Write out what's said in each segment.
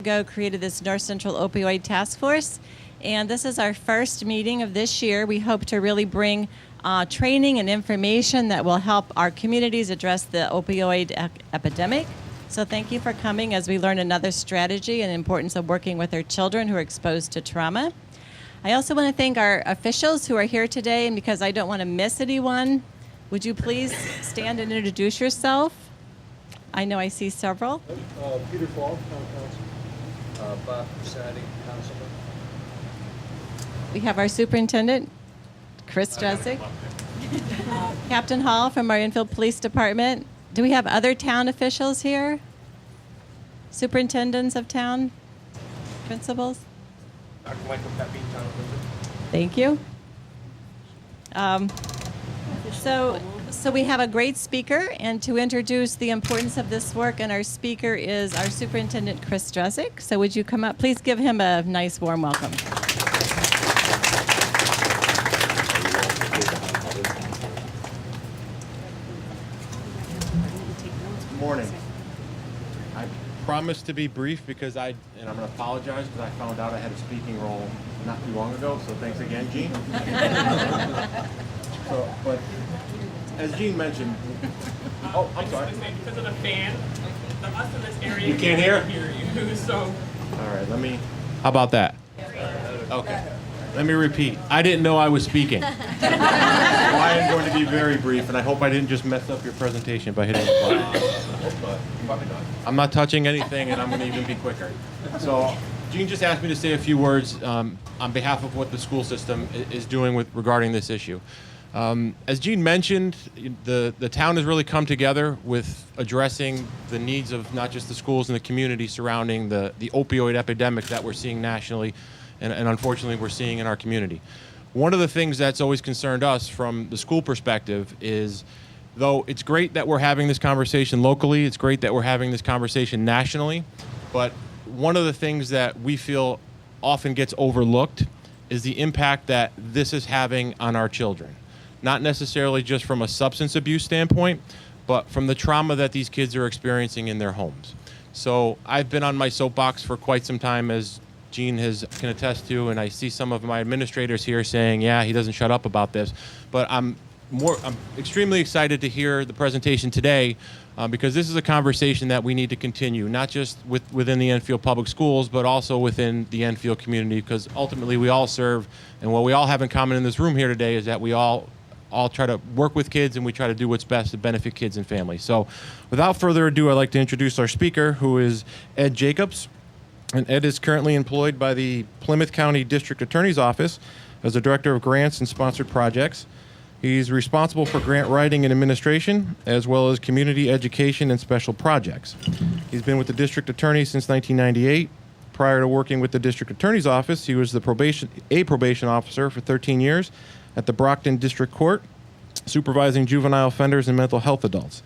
ago created this North Central Opioid Task Force, and this is our first meeting of this year. We hope to really bring training and information that will help our communities address the opioid epidemic. So thank you for coming as we learn another strategy and the importance of working with our children who are exposed to trauma. I also want to thank our officials who are here today, and because I don't want to miss anyone, would you please stand and introduce yourself? I know I see several. Peter Fall, Town Council. Bob Prasadi, Councilman. We have our superintendent, Chris Dresig. Captain Hall from our Enfield Police Department. Do we have other town officials here? Superintendents of town? Principals? Dr. Michael Pepe, Town Official. Thank you. So we have a great speaker, and to introduce the importance of this work, and our speaker is our Superintendent, Chris Dresig. So would you come up? Please give him a nice, warm welcome. Good morning. I promised to be brief because I'm going to apologize because I found out I had a speaking role not too long ago, so thanks again, Gene. But as Gene mentioned, oh, I'm sorry. Because of the fan, us in this area You can't hear? you. So. All right, how about that? Okay. Let me repeat. I didn't know I was speaking. So I am going to be very brief, and I hope I didn't just mess up your presentation by hitting the button. Probably not. I'm not touching anything, and I'm going to even be quicker. So Gene just asked me to say a few words on behalf of what the school system is doing regarding this issue. As Gene mentioned, the town has really come together with addressing the needs of not just the schools and the community surrounding the opioid epidemic that we're seeing nationally and unfortunately we're seeing in our community. One of the things that's always concerned us from the school perspective is, though it's great that we're having this conversation locally, it's great that we're having this conversation nationally, but one of the things that we feel often gets overlooked is the impact that this is having on our children. Not necessarily just from a substance abuse standpoint, but from the trauma that these kids are experiencing in their homes. So I've been on my soapbox for quite some time, as Gene can attest to, and I see some of my administrators here saying, yeah, he doesn't shut up about this. But I'm extremely excited to hear the presentation today because this is a conversation that we need to continue, not just within the Enfield Public Schools, but also within the Enfield community, because ultimately we all serve, and what we all have in common in this room here today is that we all try to work with kids, and we try to do what's best to benefit kids and families. So without further ado, I'd like to introduce our speaker, who is Ed Jacobs. And Ed is currently employed by the Plymouth County District Attorney's Office as the Director of Grants and Sponsored Projects. He's responsible for grant writing and administration, as well as community education and special projects. He's been with the District Attorney since 1998. Prior to working with the District Attorney's Office, he was a probation officer for 13 years at the Brockton District Court, supervising juvenile offenders and mental health adults.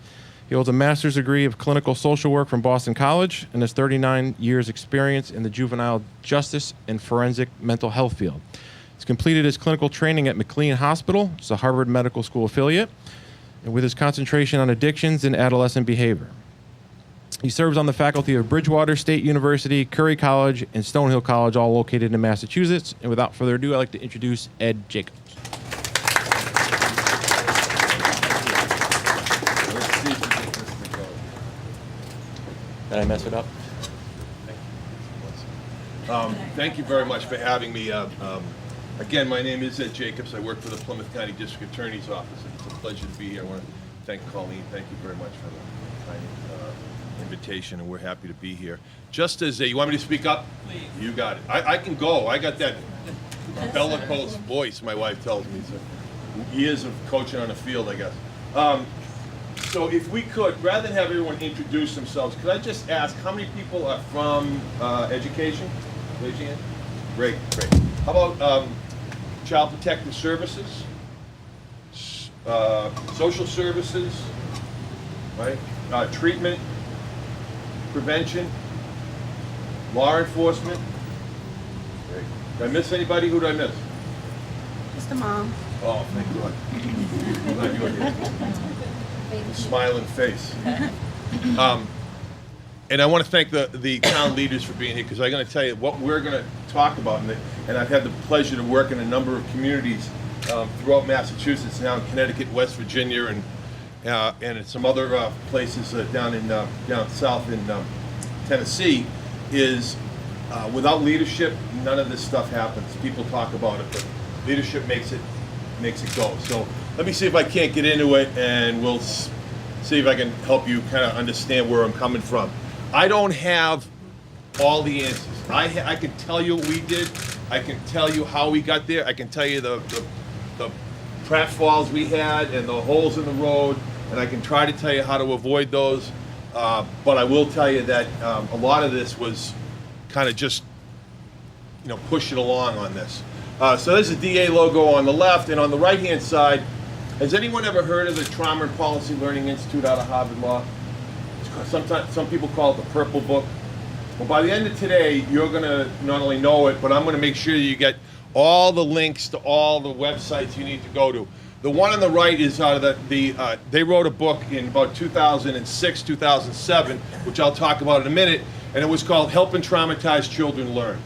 He holds a master's degree of clinical social work from Boston College and has 39 years experience in the juvenile justice and forensic mental health field. He's completed his clinical training at McLean Hospital, which is a Harvard Medical School affiliate, and with his concentration on addictions and adolescent behavior. He serves on the faculty of Bridgewater State University, Curry College, and Stonehill College, all located in Massachusetts. And without further ado, I'd like to introduce Ed Jacobs. Did I mess it up? Thank you very much for having me. Again, my name is Ed Jacobs. I work for the Plymouth County District Attorney's Office. It's a pleasure to be here. I want to thank Colleen. Thank you very much for the kind invitation, and we're happy to be here. Just as you want me to speak up? Please. You got it. I can go. I got that bellicose voice, my wife tells me. So years of coaching on the field, I guess. So if we could, rather than have everyone introduce themselves, could I just ask how many people are from education? Raise your hand. Great. How about Child Protective Services, social services, right? Treatment, prevention, law enforcement. Great. Did I miss anybody? Who did I miss? Just a mom. Oh, thank God. Glad you're here. Smiling face. And I want to thank the town leaders for being here, because I'm going to tell you what we're going to talk about. And I've had the pleasure to work in a number of communities throughout Massachusetts, now in Connecticut, West Virginia, and in some other places down south in Tennessee, is without leadership, none of this stuff happens. People talk about it, but leadership makes it go. So let me see if I can't get into it, and we'll see if I can help you kind of understand where I'm coming from. I don't have all the answers. I can tell you what we did. I can tell you how we got there. I can tell you the pratfalls we had and the holes in the road, and I can try to tell you how to avoid those. But I will tell you that a lot of this was kind of just, pushing along on this. So there's a DA logo on the left, and on the right-hand side, has anyone ever heard of the Trauma and Policy Learning Institute out of Harvard Law? Sometimes some people call it the Purple Book. Well, by the end of today, you're going to not only know it, but I'm going to make sure you get all the links to all the websites you need to go to. The one on the right is out of they wrote a book in about 2006, 2007, which I'll talk about in a minute, and it was called Helping Traumatized Children Learn.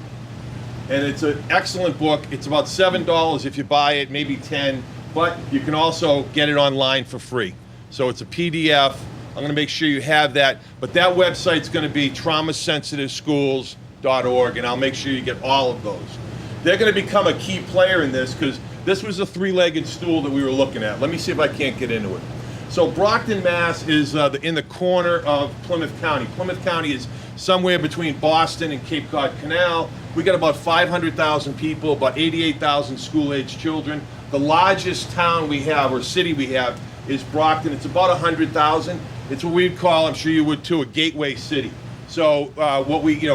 And it's an excellent book. It's about $7 if you buy it, maybe $10, but you can also get it online for free. So it's a PDF. I'm going to make sure you have that, but that website's going to be traumasensitive-schools.org, and I'll make sure you get all of those. They're going to become a key player in this, because this was a three-legged stool that we were looking at. Let me see if I can't get into it. So Brockton, Mass. is in the corner of Plymouth County. Plymouth County is somewhere between Boston and Cape Cod Canal. We got about 500,000 people, about 88,000 school-aged children. The largest town we have, or city we have, is Brockton. It's about 100,000. It's what we'd call, I'm sure you would too, a gateway city. So what we,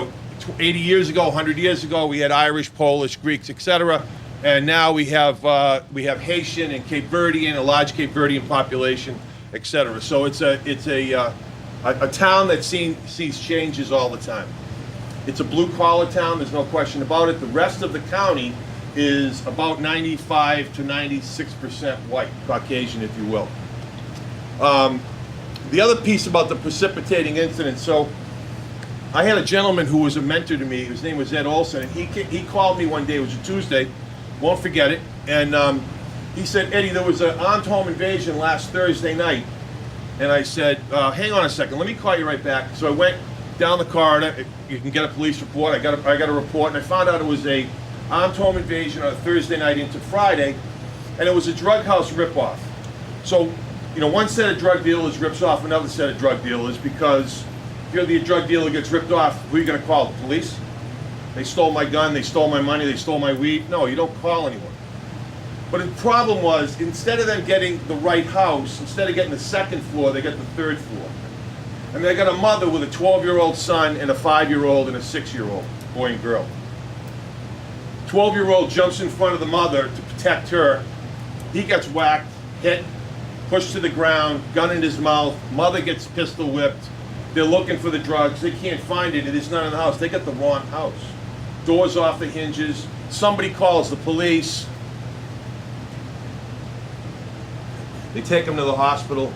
80 years ago, 100 years ago, we had Irish, Polish, Greeks, etc. And now we have Haitian and Cape Verdean, a large Cape Verdean population, etc. So it's a town that sees changes all the time. It's a blue-collar town, there's no question about it. The rest of the county is about 95 to 96% white, Caucasian, if you will. The other piece about the precipitating incident, so I had a gentleman who was a mentor to me, his name was Ed Olson, and he called me one day, it was a Tuesday, won't forget it, and he said, Eddie, there was an armed home invasion last Thursday night. And I said, hang on a second, let me call you right back. So I went down the corridor, you can get a police report, I got a report, and I found out it was a armed home invasion on a Thursday night into Friday, and it was a drug house ripoff. So, one set of drug dealers rips off another set of drug dealers, because if you're the drug dealer gets ripped off, who are you going to call? The police? They stole my gun, they stole my money, they stole my weed. No, you don't call anyone. But the problem was, instead of them getting the right house, instead of getting the second floor, they got the third floor. And they got a mother with a 12-year-old son and a 5-year-old and a 6-year-old, boy and girl. 12-year-old jumps in front of the mother to protect her. He gets whacked, hit, pushed to the ground, gun in his mouth. Mother gets pistol whipped. They're looking for the drugs. They can't find it. It is not in the house. They got the wrong house. Doors off the hinges. Somebody calls the police. They take him to the hospital.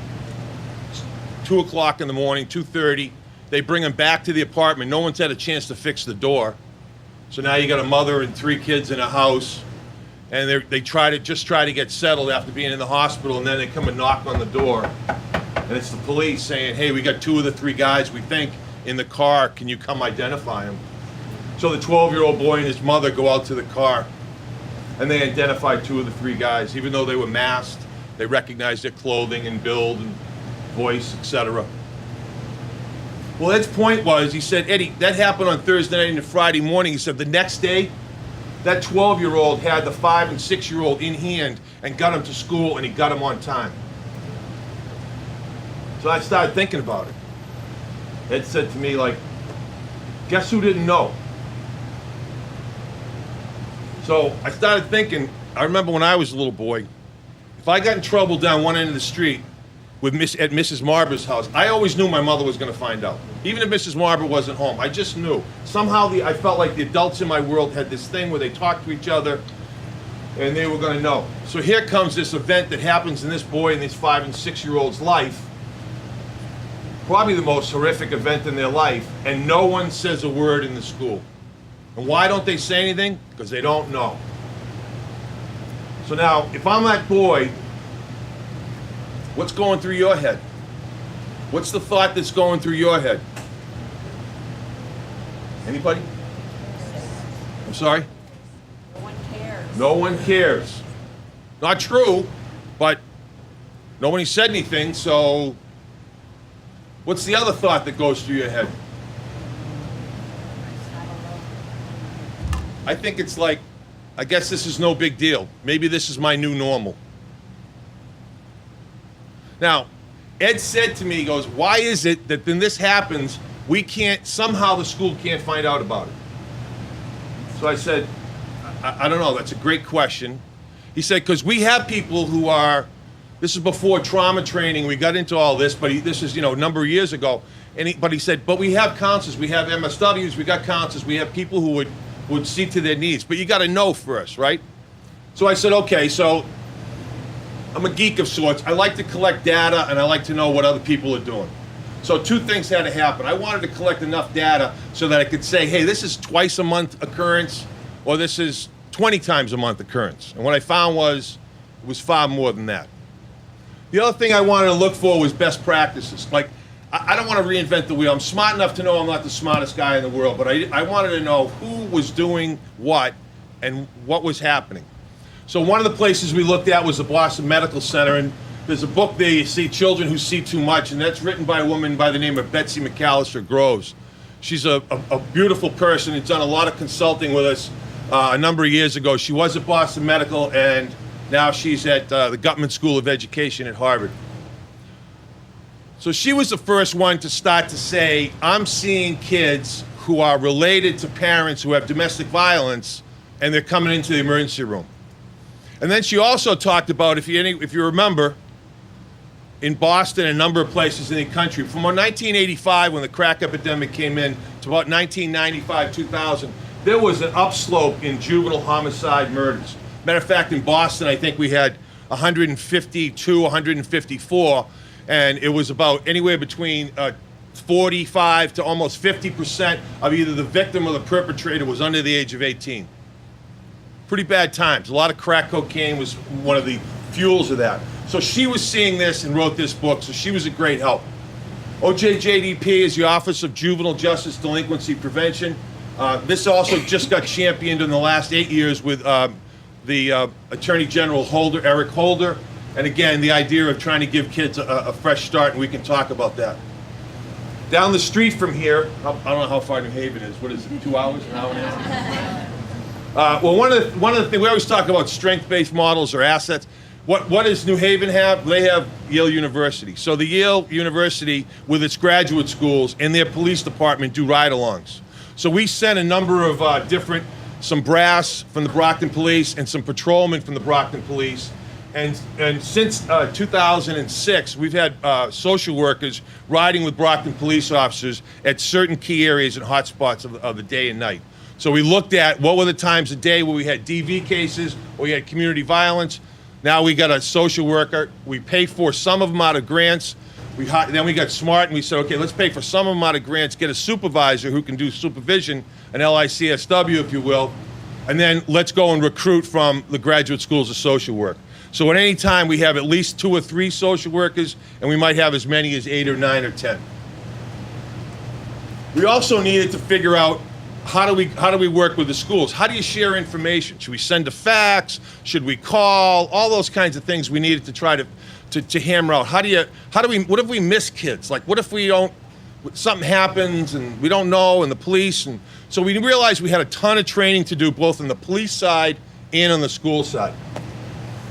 2 o'clock in the morning, 2:30. They bring him back to the apartment. No one's had a chance to fix the door. So now you got a mother and 3 kids in a house, and they try to get settled after being in the hospital, and then they come and knock on the door, and it's the police saying, hey, we got 2 of the 3 guys we think in the car. Can you come identify them? So the 12-year-old boy and his mother go out to the car, and they identify 2 of the 3 guys. Even though they were masked, they recognized their clothing and build and voice, etc. Well, Ed's point was, he said, Eddie, that happened on Thursday night into Friday morning. He said the next day, that 12-year-old had the 5- and 6-year-old in hand and got him to school, and he got him on time. So I started thinking about it. Ed said to me, guess who didn't know? So I started thinking, I remember when I was a little boy, if I got in trouble down one end of the street at Mrs. Marber's house, I always knew my mother was going to find out. Even if Mrs. Marber wasn't home, I just knew. Somehow I felt like the adults in my world had this thing where they talked to each other, and they were going to know. So here comes this event that happens in this boy and this 5- and 6-year-old's life. probably the most horrific event in their life, and no one says a word in the school. And why don't they say anything? Because they don't know. So now, if I'm that boy, what's going through your head? What's the thought that's going through your head? Anybody? I'm sorry? No one cares. No one cares. Not true, but nobody said anything, so what's the other thought that goes through your head? I think it's like, I guess this is no big deal. Maybe this is my new normal. Now, Ed said to me, he goes, why is it that when this happens, we can't, somehow the school can't find out about it? So I said, I don't know, that's a great question. He said, because we have people who are, this is before trauma training, we got into all this, but this is, a number of years ago. But he said, but we have counselors, we have MSWs, we got counselors, we have people who would see to their needs, but you got to know first, right? So I said, okay, so I'm a geek of sorts. I like to collect data and I like to know what other people are doing. So two things had to happen. I wanted to collect enough data so that I could say, hey, this is twice a month occurrence, or this is 20 times a month occurrence. And what I found was, it was far more than that. The other thing I wanted to look for was best practices. Like, I don't want to reinvent the wheel. I'm smart enough to know I'm not the smartest guy in the world, but I wanted to know who was doing what and what was happening. So one of the places we looked at was the Boston Medical Center, and there's a book there, you see Children Who See Too Much, and that's written by a woman by the name of Betsy McAllister Groves. She's a beautiful person who's done a lot of consulting with us a number of years ago. She was at Boston Medical, and now she's at the Gutman School of Education at Harvard. So she was the first one to start to say, I'm seeing kids who are related to parents who have domestic violence, and they're coming into the emergency room. And then she also talked about, if you remember, in Boston and a number of places in the country, from 1985 when the crack epidemic came in to about 1995, 2000, there was an upslope in juvenile homicide murders. Matter of fact, in Boston, I think we had 152, 154, and it was about anywhere between 45 to almost 50% of either the victim or the perpetrator was under the age of 18. Pretty bad times. A lot of crack cocaine was one of the fuels of that. So she was seeing this and wrote this book, so she was a great help. OJJDP is the Office of Juvenile Justice Delinquency Prevention. This also just got championed in the last 8 years with the Attorney General Holder, Eric Holder. And again, the idea of trying to give kids a fresh start, and we can talk about that. Down the street from here, I don't know how far New Haven is. What is it, 2 hours, an hour and a half? Well, one of the things, we always talk about strength-based models or assets. What does New Haven have? They have Yale University. So the Yale University, with its graduate schools and their police department, do ride-alongs. So we sent a number of some brass from the Brockton Police and some patrolmen from the Brockton Police. And since 2006, we've had social workers riding with Brockton police officers at certain key areas and hotspots of the day and night. So we looked at what were the times of day where we had DV cases or we had community violence. Now we got a social worker. We pay for some of them out of grants. Then we got smart and we said, okay, let's pay for some of them out of grants, get a supervisor who can do supervision, an LICSW, if you will, and then let's go and recruit from the graduate schools of social work. So at any time we have at least 2 or 3 social workers, and we might have as many as 8 or 9 or 10. We also needed to figure out how do we work with the schools? How do you share information? Should we send a fax? Should we call? All those kinds of things we needed to try to hammer out. What if we miss kids? Like, what if something happens and we don't know, and the police, and so we realized we had a ton of training to do both on the police side and on the school side.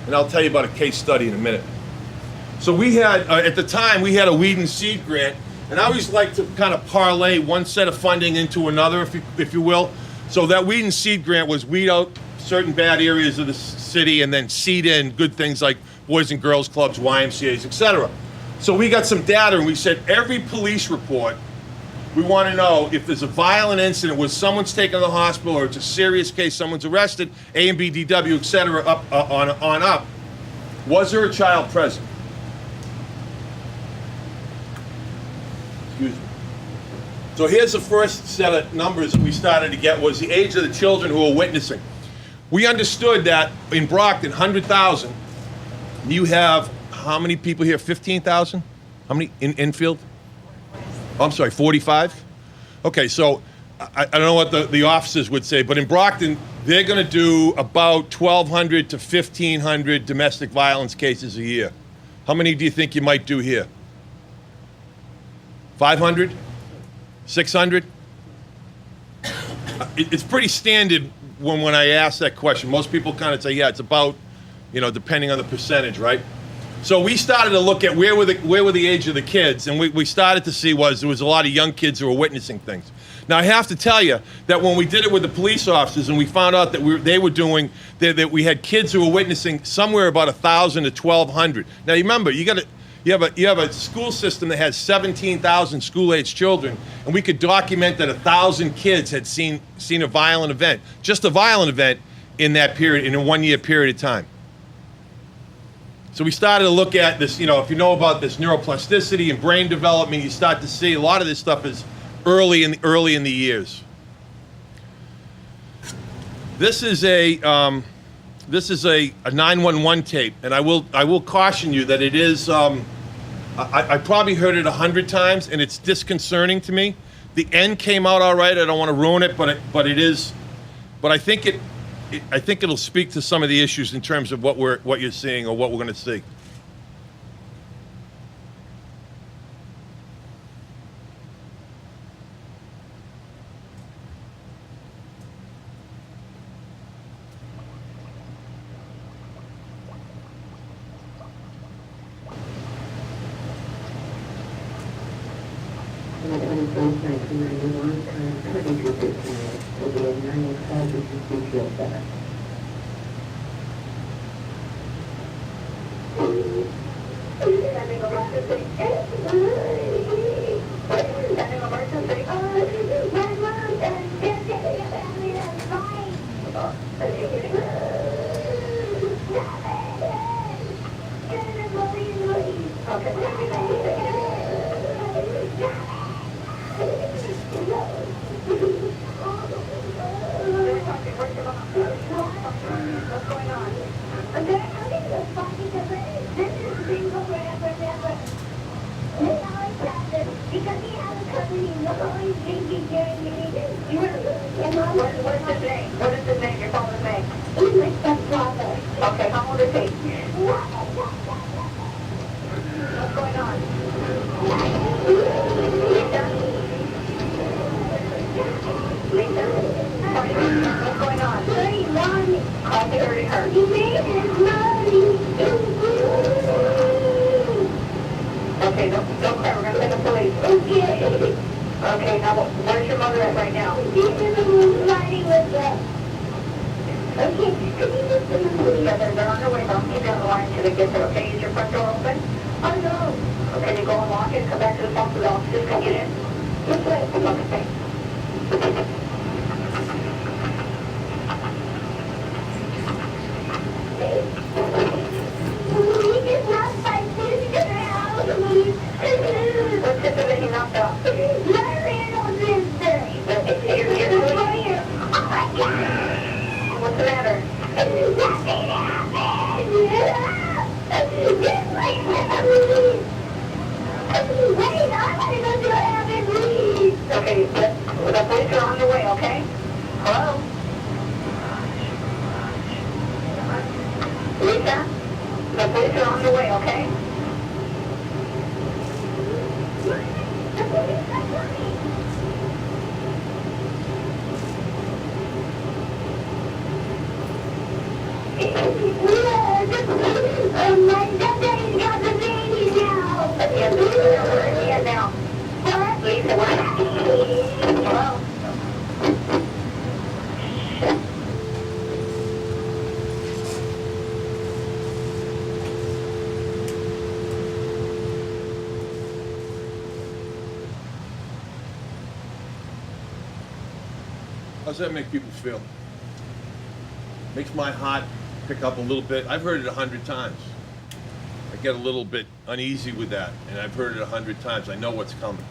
And I'll tell you about a case study in a minute. So we had, at the time, we had a Weed and Seed grant, and I always like to kind of parlay one set of funding into another, if you will. So that Weed and Seed grant was weed out certain bad areas of the city and then seed in good things like Boys and Girls Clubs, YMCAs, etc. So we got some data and we said every police report, we want to know if there's a violent incident where someone's taken to the hospital or it's a serious case, someone's arrested, A and B, DW, etc., on up. Was there a child present? So here's the first set of numbers that we started to get was the age of the children who were witnessing. We understood that in Brockton, 100,000, you have how many people here? 15,000? How many in Enfield? Oh, I'm sorry, 45? Okay, so I don't know what the officers would say, but in Brockton, they're going to do about 1,200 to 1,500 domestic violence cases a year. How many do you think you might do here? 500? 600? It's pretty standard when I ask that question. Most people kind of say, yeah, it's about, depending on the percentage, right? So we started to look at where were the age of the kids, and we started to see there was a lot of young kids who were witnessing things. Now I have to tell you that when we did it with the police officers, and we found out that they were doing that we had kids who were witnessing somewhere about 1,000 to 1,200. Now you remember, you have a school system that has 17,000 school-age children, and we could document that 1,000 kids had seen a violent event, just a violent event in that period, in a 1-year period of time. So we started to look at this, if you know about this neuroplasticity and brain development, you start to see a lot of this stuff is early in the years. This is a 911 tape, and I will caution you that it is. I probably heard it 100 times, and it's disconcerting to me. The end came out all right. I don't want to ruin it, but it is. But I think it'll speak to some of the issues in terms of what you're seeing or what we're going to see. How's that make people feel? Makes my heart pick up a little bit. I've heard it 100 times. I get a little bit uneasy with that, and I've heard it 100 times. I know what's coming.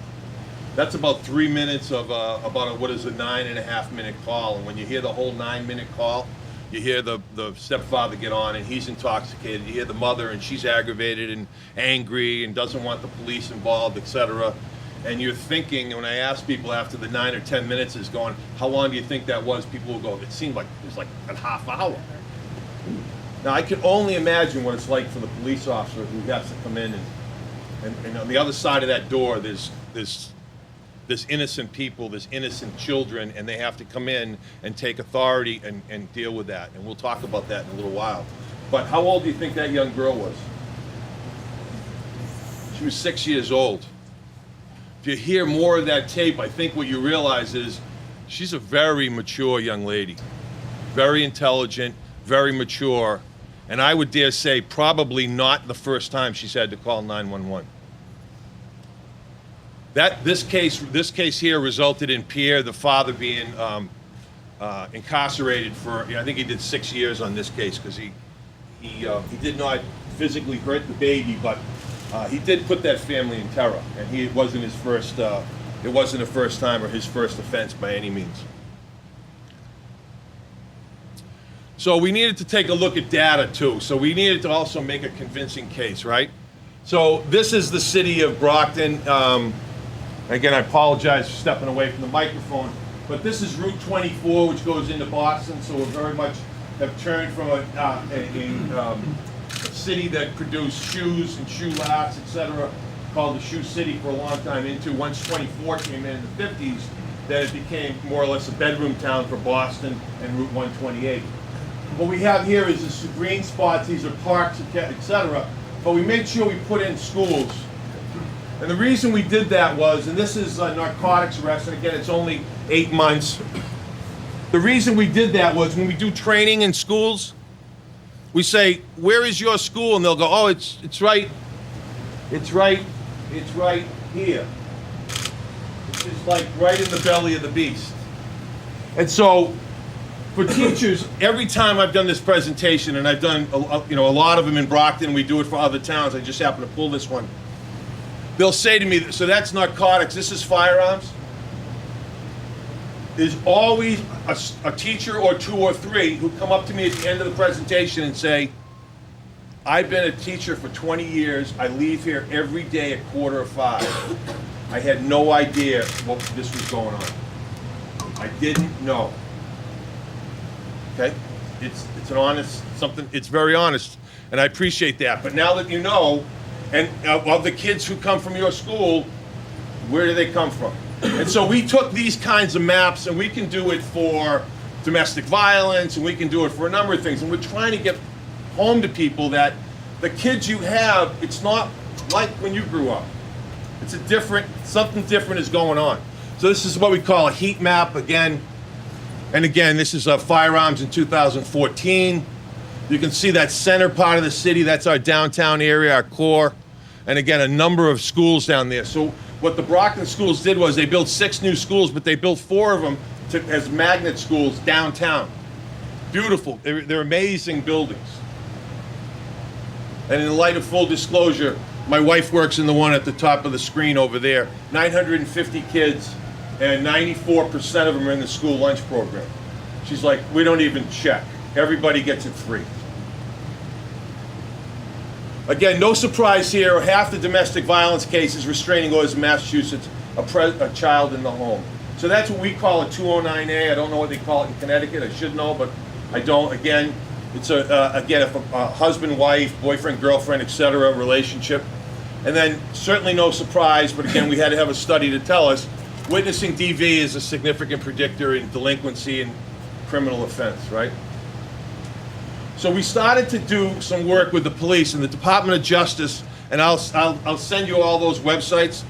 That's about 3 minutes of what is a 9.5 minute call. And when you hear the whole 9-minute call, you hear the stepfather get on and he's intoxicated. You hear the mother and she's aggravated and angry and doesn't want the police involved, etc. And you're thinking, when I ask people after the 9 or 10 minutes is going, how long do you think that was? People will go, it seemed like it was like a half hour. Now I can only imagine what it's like for the police officer who has to come in and on the other side of that door there's innocent people, there's innocent children, and they have to come in and take authority and deal with that. And we'll talk about that in a little while. But how old do you think that young girl was? She was 6 years old. If you hear more of that tape, I think what you realize is she's a very mature young lady. Very intelligent, very mature, and I would dare say probably not the first time she's had to call 911. This case here resulted in Pierre, the father, being incarcerated for, I think he did 6 years on this case because he did not physically hurt the baby, but he did put that family in terror, and it wasn't his first. It wasn't the first time or his first offense by any means. So we needed to take a look at data too. So we needed to also make a convincing case, right? So this is the city of Brockton. Again, I apologize for stepping away from the microphone, but this is Route 24, which goes into Boston. So we very much have turned from a city that produced shoes and shoe lasts, etc., called the Shoe City for a long time, into, once 24 came in the 50s, that it became more or less a bedroom town for Boston and Route 128. What we have here is this green spots, these are parks, etc., but we made sure we put in schools. And the reason we did that was, and this is narcotics arrest, and again, it's only 8 months. The reason we did that was when we do training in schools, we say, where is your school? And they'll go, oh, it's right here. It's just like right in the belly of the beast. And so, for teachers, every time I've done this presentation, and I've done a lot of them in Brockton, we do it for other towns, I just happen to pull this one. They'll say to me, so that's narcotics, this is firearms? There's always a teacher or two or three who come up to me at the end of the presentation and say, I've been a teacher for 20 years, I leave here every day at 4:45. I had no idea what this was going on. I didn't know. Okay? It's an honest, it's very honest, and I appreciate that. But now that you know, and of the kids who come from your school, where do they come from? And so we took these kinds of maps, and we can do it for domestic violence, and we can do it for a number of things. And we're trying to get home to people that the kids you have, it's not like when you grew up. It's something different is going on. So this is what we call a heat map again. And again, this is firearms in 2014. You can see that center part of the city, that's our downtown area, our core. And again, a number of schools down there. So what the Brockton schools did was they built 6 new schools, but they built 4 of them as magnet schools downtown. Beautiful, they're amazing buildings. And in the light of full disclosure, my wife works in the one at the top of the screen over there. 950 kids, and 94% of them are in the school lunch program. She's like, we don't even check. Everybody gets it free. Again, no surprise here, half the domestic violence cases, restraining orders in Massachusetts, a child in the home. So that's what we call a 209A. I don't know what they call it in Connecticut. I should know, but I don't. Again, it's if a husband, wife, boyfriend, girlfriend, etc. relationship. And then certainly no surprise, but again, we had to have a study to tell us, witnessing DV is a significant predictor in delinquency and criminal offense, right? So we started to do some work with the police and the Department of Justice, and I'll send you all those websites,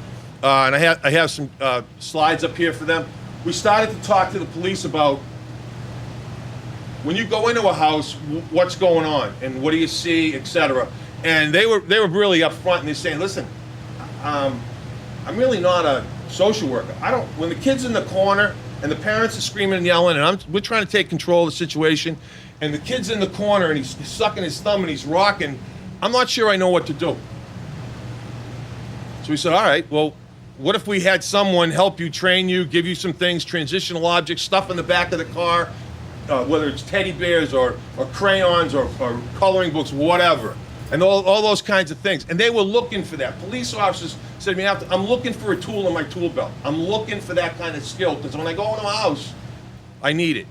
and I have some slides up here for them. We started to talk to the police about when you go into a house, what's going on and what do you see, etc. And they were really upfront, and they're saying, listen, I'm really not a social worker. When the kid's in the corner and the parents are screaming and yelling, and we're trying to take control of the situation, and the kid's in the corner and he's sucking his thumb and he's rocking, I'm not sure I know what to do. So we said, all right, well, What if we had someone help you, train you, give you some things, transitional objects, stuff in the back of the car, whether it's teddy bears or crayons or coloring books, whatever, and all those kinds of things. And they were looking for that. Police officers said to me, I'm looking for a tool in my tool belt. I'm looking for that kind of skill, because when I go into a house, I need it.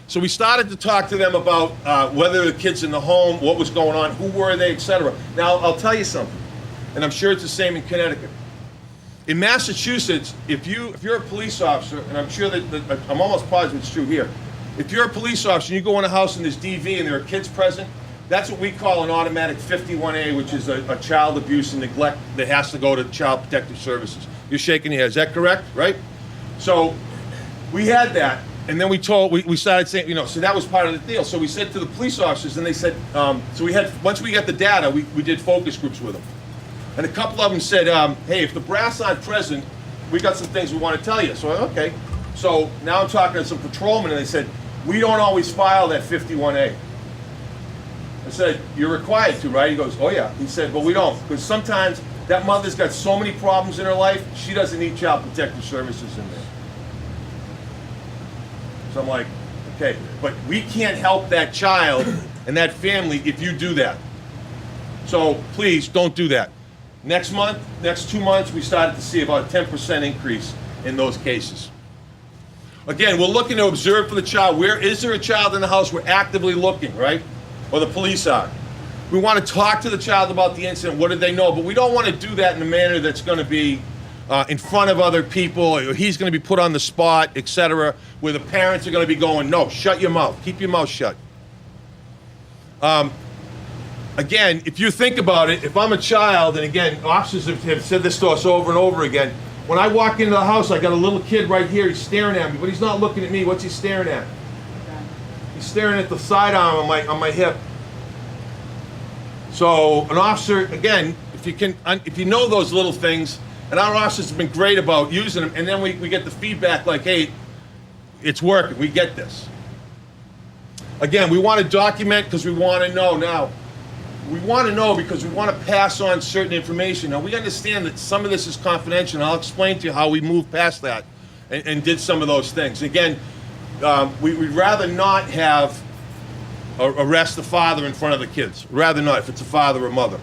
So we started to talk to them about whether the kids in the home, what was going on, who were they, etc. Now, I'll tell you something, and I'm sure it's the same in Connecticut. In Massachusetts, if you're a police officer, and I'm sure that I'm almost positive it's true here, if you're a police officer and you go in a house and there's DV and there are kids present, that's what we call an automatic 51A, which is a child abuse and neglect that has to go to Child Protective Services. You're shaking your head. Is that correct? Right? So we had that. And then we started saying, so that was part of the deal. So we said to the police officers, and they said, once we got the data, we did focus groups with them. And a couple of them said, hey, if the brass aren't present, we got some things we want to tell you. So, okay. So now I'm talking to some patrolmen, and they said, we don't always file that 51A. I said, you're required to, right? He goes, oh yeah. He said, but we don't, because sometimes that mother's got so many problems in her life, she doesn't need Child Protective Services in there. So I'm like, okay, but we can't help that child and that family if you do that. So please don't do that. Next 2 months, we started to see about a 10% increase in those cases. Again, we're looking to observe for the child. Where is there a child in the house? We're actively looking, right? Or the police are. We want to talk to the child about the incident. What did they know? But we don't want to do that in a manner that's going to be in front of other people, or he's going to be put on the spot, etc., where the parents are going to be going, no, shut your mouth, keep your mouth shut. Again, if you think about it, if I'm a child, and again, officers have said this to us over and over again, when I walk into the house, I got a little kid right here, he's staring at me, but he's not looking at me. What's he staring at? He's staring at the sidearm on my hip. So an officer, again, if you know those little things, and our officers have been great about using them, and then we get the feedback like, hey, it's working, we get this. Again, we want to document because we want to know. Now, we want to know because we want to pass on certain information. Now, we understand that some of this is confidential, and I'll explain to you how we moved past that and did some of those things. Again, we'd rather not have arrest the father in front of the kids. Rather not, if it's a father or mother.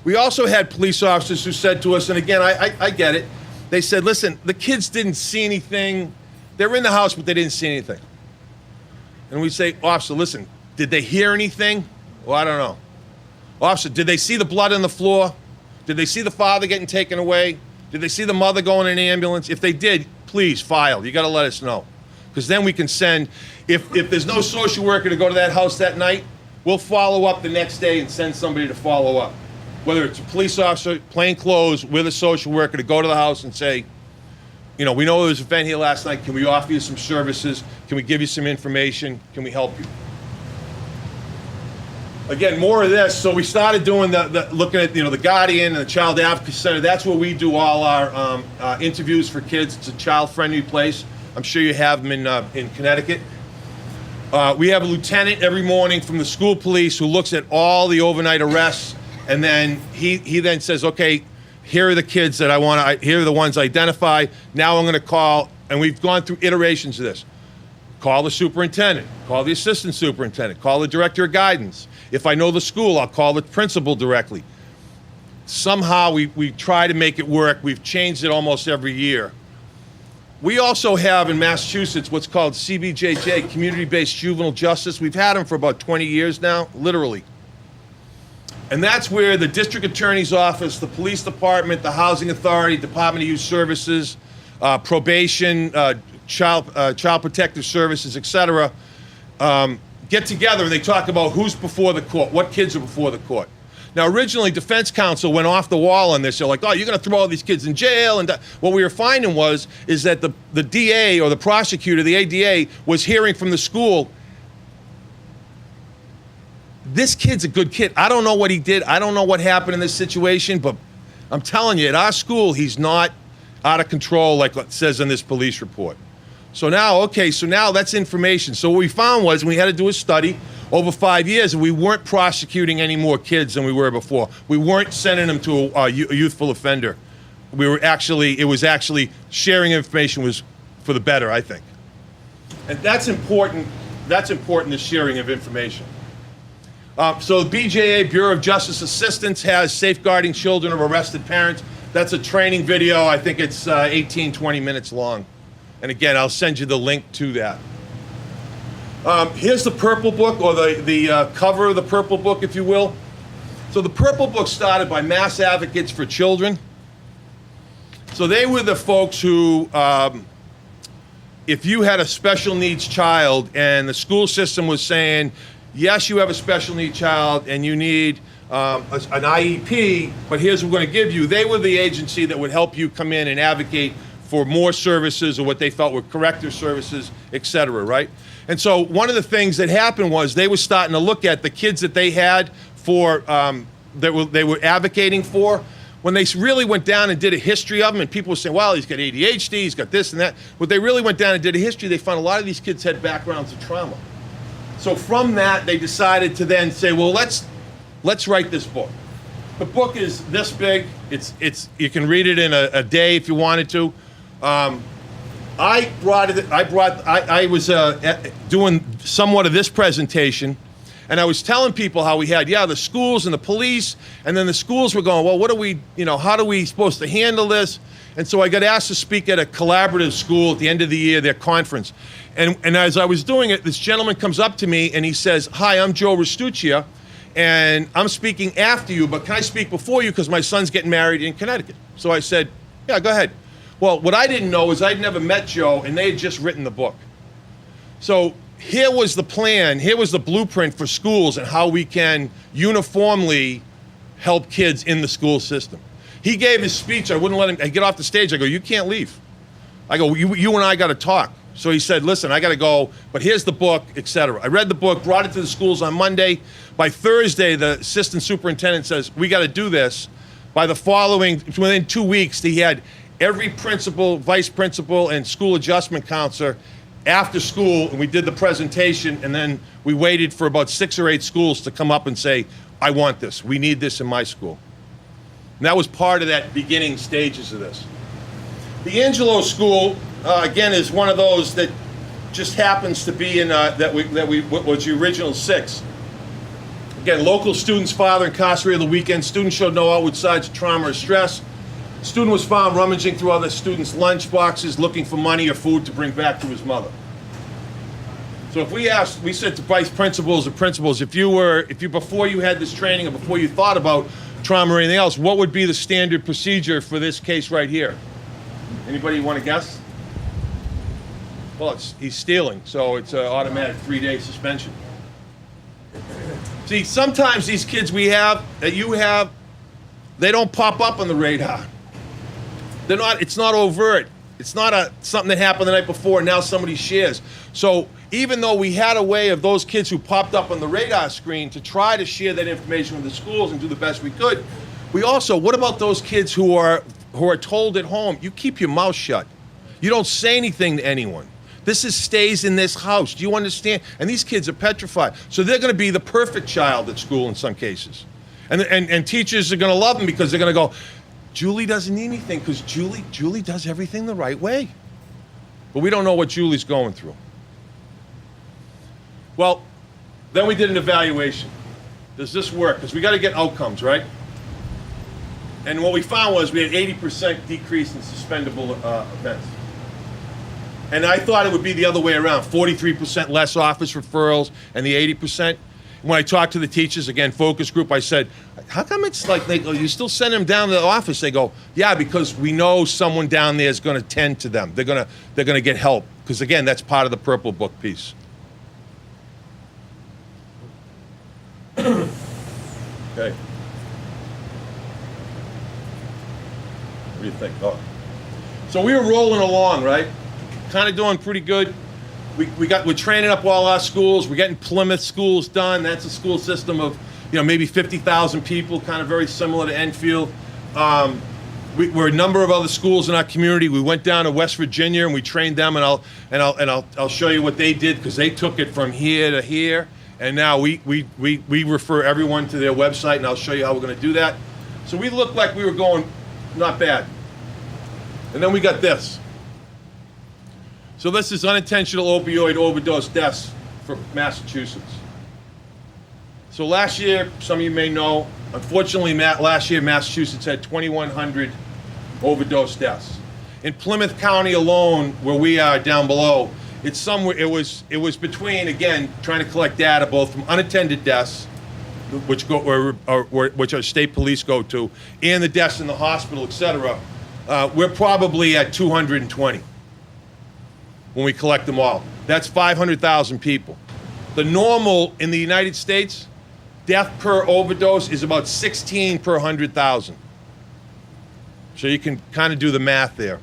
We also had police officers who said to us, and again, I get it, they said, listen, the kids didn't see anything. They were in the house, but they didn't see anything. And we say, officer, listen, did they hear anything? Well, I don't know. Officer, did they see the blood on the floor? Did they see the father getting taken away? Did they see the mother going in an ambulance? If they did, please file. You got to let us know. Because then we can send, if there's no social worker to go to that house that night, we'll follow up the next day and send somebody to follow up. Whether it's a police officer, plain clothes, with a social worker to go to the house and say, we know there was an event here last night. Can we offer you some services? Can we give you some information? Can we help you? Again, more of this. So we started doing looking at the Guardian and the Child Advocacy Center. That's where we do all our interviews for kids. It's a child-friendly place. I'm sure you have them in Connecticut. We have a lieutenant every morning from the school police who looks at all the overnight arrests, and then he then says, okay, here are the kids that I want to, here are the ones identified. Now I'm going to call, and we've gone through iterations of this. Call the superintendent, call the assistant superintendent, call the director of guidance. If I know the school, I'll call the principal directly. Somehow we try to make it work. We've changed it almost every year. We also have in Massachusetts what's called CBJJ, Community-Based Juvenile Justice. We've had them for about 20 years now, literally. And that's where the district attorney's office, the police department, the housing authority, Department of Youth Services, probation, child protective services, etc., get together and they talk about who's before the court, what kids are before the court. Now, originally, defense counsel went off the wall on this. They're like, oh, you're going to throw all these kids in jail. And what we were finding is that the DA or the prosecutor, the ADA, was hearing from the school, this kid's a good kid. I don't know what he did. I don't know what happened in this situation, but I'm telling you, at our school, he's not out of control like it says in this police report. So now, okay, so now that's information. So what we found was, we had to do a study, over 5 years, and we weren't prosecuting any more kids than we were before. We weren't sending them to a youthful offender. It was actually sharing information was for the better, I think. And that's important. That's important, the sharing of information. So the BJA, Bureau of Justice Assistance, has Safeguarding Children of Arrested Parents. That's a training video. I think it's 18, 20 minutes long. And again, I'll send you the link to that. Here's the Purple Book, or the cover of the Purple Book, if you will. So the Purple Book started by Mass Advocates for Children. So they were the folks who, if you had a special needs child and the school system was saying, yes, you have a special needs child and you need an IEP, but here's what we're going to give you. They were the agency that would help you come in and advocate for more services or what they felt were corrective services, et cetera, right? And so one of the things that happened was they were starting to look at the kids that they had for, that they were advocating for. When they really went down and did a history of them, and people were saying, well, he's got ADHD, he's got this and that. When they really went down and did a history, they found a lot of these kids had backgrounds of trauma. So from that, they decided to then say, well, let's write this book. The book is this big. You can read it in a day if you wanted to. I was doing somewhat of this presentation, and I was telling people how we had, the schools and the police, and then the schools were going, well, what are we, how are we supposed to handle this? And so I got asked to speak at a collaborative school at the end of the year, their conference. And as I was doing it, this gentleman comes up to me and he says, hi, I'm Joe Restuccia, and I'm speaking after you, but can I speak before you because my son's getting married in Connecticut? So I said, yeah, go ahead. Well, what I didn't know is I'd never met Joe, and they had just written the book. So here was the plan, here was the blueprint for schools and how we can uniformly help kids in the school system. He gave his speech. I wouldn't let him. I get off the stage. I go, you can't leave. I go, you and I got to talk. So he said, listen, I got to go, but here's the book, etc. I read the book, brought it to the schools on Monday. By Thursday, the assistant superintendent says, we got to do this. By the following, within 2 weeks, he had every principal, vice principal, and school adjustment counselor after school, and we did the presentation, and then we waited for about 6 or 8 schools to come up and say, I want this. We need this in my school. And that was part of that beginning stages of this. The Angelo School, again, is one of those that just happens to be in what was the original 6. Again, local student's father incarcerated the weekend. Student showed no outward signs of trauma or stress. Student was found rummaging through other students' lunch boxes, looking for money or food to bring back to his mother. So if we said to vice principals or principals, if you before you had this training or before you thought about trauma or anything else, what would be the standard procedure for this case right here? Anybody want to guess? Well, he's stealing, so it's an automatic 3-day suspension. See, sometimes these kids they don't pop up on the radar. It's not overt. It's not something that happened the night before and now somebody shares. So even though we had a way of those kids who popped up on the radar screen to try to share that information with the schools and do the best we could, we also, what about those kids who are told at home, you keep your mouth shut. You don't say anything to anyone. This stays in this house. Do you understand? And these kids are petrified. So they're going to be the perfect child at school in some cases. And teachers are going to love them because they're going to go, Julie doesn't need anything because Julie does everything the right way. But we don't know what Julie's going through. Well, then we did an evaluation. Does this work? Because we got to get outcomes, right? And what we found was we had 80% decrease in suspendable events. And I thought it would be the other way around, 43% less office referrals and the 80%. When I talked to the teachers, again, focus group, I said, how come it's like they go, you still send them down to the office? They go, yeah, because we know someone down there is going to tend to them. They're going to get help. Because again, that's part of the Purple Book piece. Okay. What do you think? Oh. So we were rolling along, right? Kind of doing pretty good. We're training up all our schools. We're getting Plymouth schools done. That's a school system of, maybe 50,000 people, kind of very similar to Enfield. We're a number of other schools in our community. We went down to West Virginia and we trained them, and I'll show you what they did because they took it from here to here, And now we refer everyone to their website, and I'll show you how we're going to do that. So we looked like we were going not bad. And then we got this. So this is unintentional opioid overdose deaths for Massachusetts. So last year, some of you may know, unfortunately, last year Massachusetts had 2,100 overdose deaths. In Plymouth County alone, where we are down below, it's somewhere. It was between, again, trying to collect data both from unattended deaths, which our state police go to, and the deaths in the hospital, etc. We're probably at 220 when we collect them all. That's 500,000 people. The normal in the United States, death per overdose is about 16 per 100,000. So you can kind of do the math there.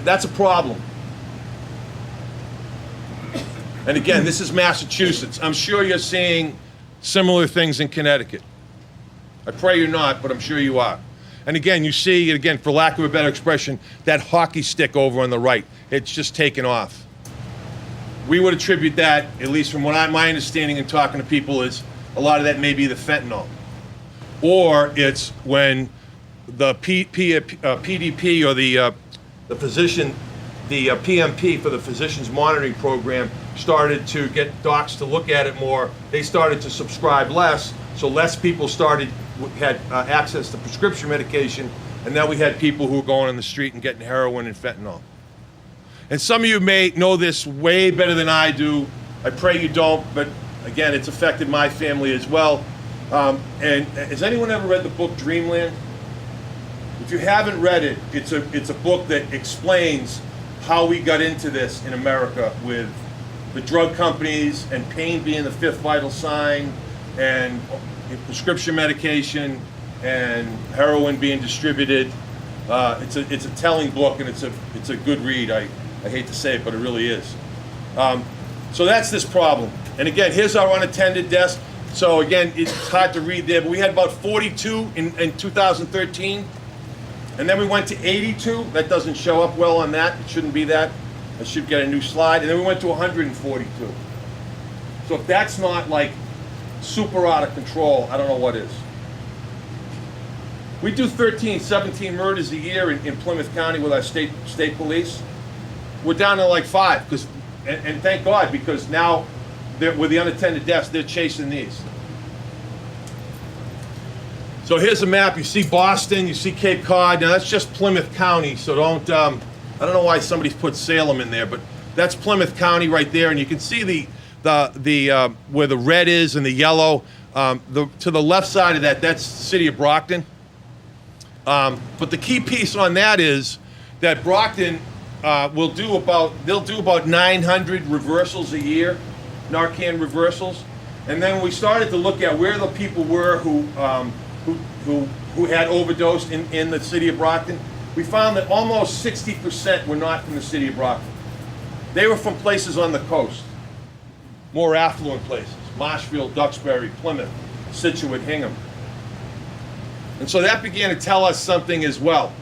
That's a problem. And again, this is Massachusetts. I'm sure you're seeing similar things in Connecticut. I pray you're not, but I'm sure you are. And again, you see, again, for lack of a better expression, that hockey stick over on the right. It's just taken off. We would attribute that, at least from my understanding and talking to people, is a lot of that may be the fentanyl. Or it's when the PDP or the physician, the PMP for the Physicians Monitoring Program started to get docs to look at it more. They started to subscribe less, so less people had access to prescription medication, and now we had people who were going on the street and getting heroin and fentanyl. And some of you may know this way better than I do. I pray you don't, but again, it's affected my family as well. And has anyone ever read the book Dreamland? If you haven't read it, it's a book that explains how we got into this in America with the drug companies and pain being the fifth vital sign and prescription medication and heroin being distributed. It's a telling book, and it's a good read. I hate to say it, but it really is. So that's this problem. And again, here's our unattended deaths. So again, it's hard to read there, but we had about 42 in 2013. And then we went to 82. That doesn't show up well on that. It shouldn't be that. I should get a new slide. And then we went to 142. So if that's not like super out of control, I don't know what is. We do 13, 17 murders a year in Plymouth County with our state police. We're down to like 5, and thank God, because now with the unattended deaths, they're chasing these. So here's a map. You see Boston, you see Cape Cod. Now that's just Plymouth County, so don't, I don't know why somebody's put Salem in there, but that's Plymouth County right there, and you can see where the red is and the yellow. To the left side of that, that's the city of Brockton. But the key piece on that is that Brockton they'll do about 900 reversals a year, Narcan reversals. And then we started to look at where the people were who had overdosed in the city of Brockton. We found that almost 60% were not from the city of Brockton. They were from places on the coast, more affluent places, Marshfield, Duxbury, Plymouth, Situate, Hingham. And so that began to tell us something as well.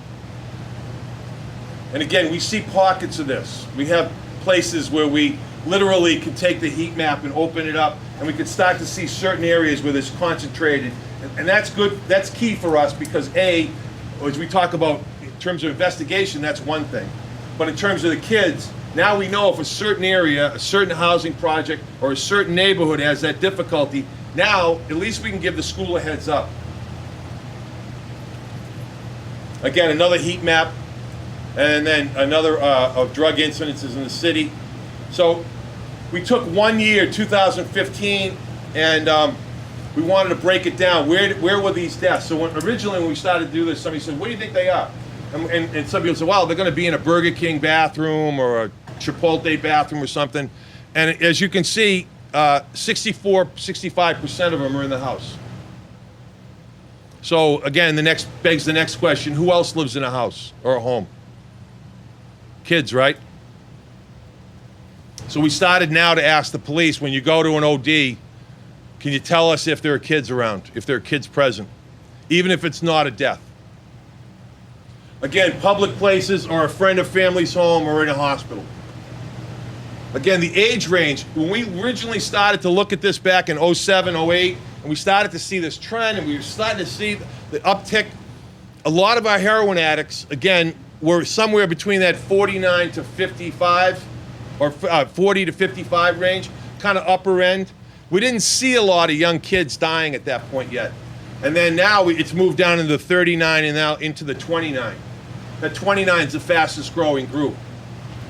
And again, we see pockets of this. We have places where we literally can take the heat map and open it up, and we can start to see certain areas where it's concentrated. And that's good, that's key for us, because A, as we talk about in terms of investigation, that's one thing. But in terms of the kids, now we know if a certain area, a certain housing project, or a certain neighborhood has that difficulty, now at least we can give the school a heads up. Again, another heat map, and then another of drug incidences in the city. So we took 1 year, 2015, and we wanted to break it down. Where were these deaths? So originally when we started to do this, somebody said, what do you think they are? And some people said, well, they're going to be in a Burger King bathroom or a Chipotle bathroom or something. And as you can see, 65% of them are in the house. So again, begs the next question, who else lives in a house or a home? Kids, right? So we started now to ask the police, when you go to an OD, can you tell us if there are kids around, if there are kids present, even if it's not a death? Again, public places or a friend or family's home or in a hospital. Again, the age range, when we originally started to look at this back in 07, 08, and we started to see this trend, and we were starting to see the uptick, a lot of our heroin addicts, again, were somewhere between that 49 to 55, or 40 to 55 range, kind of upper end. We didn't see a lot of young kids dying at that point yet. And then now it's moved down into the 39 and now into the 29. That 29 is the fastest growing group.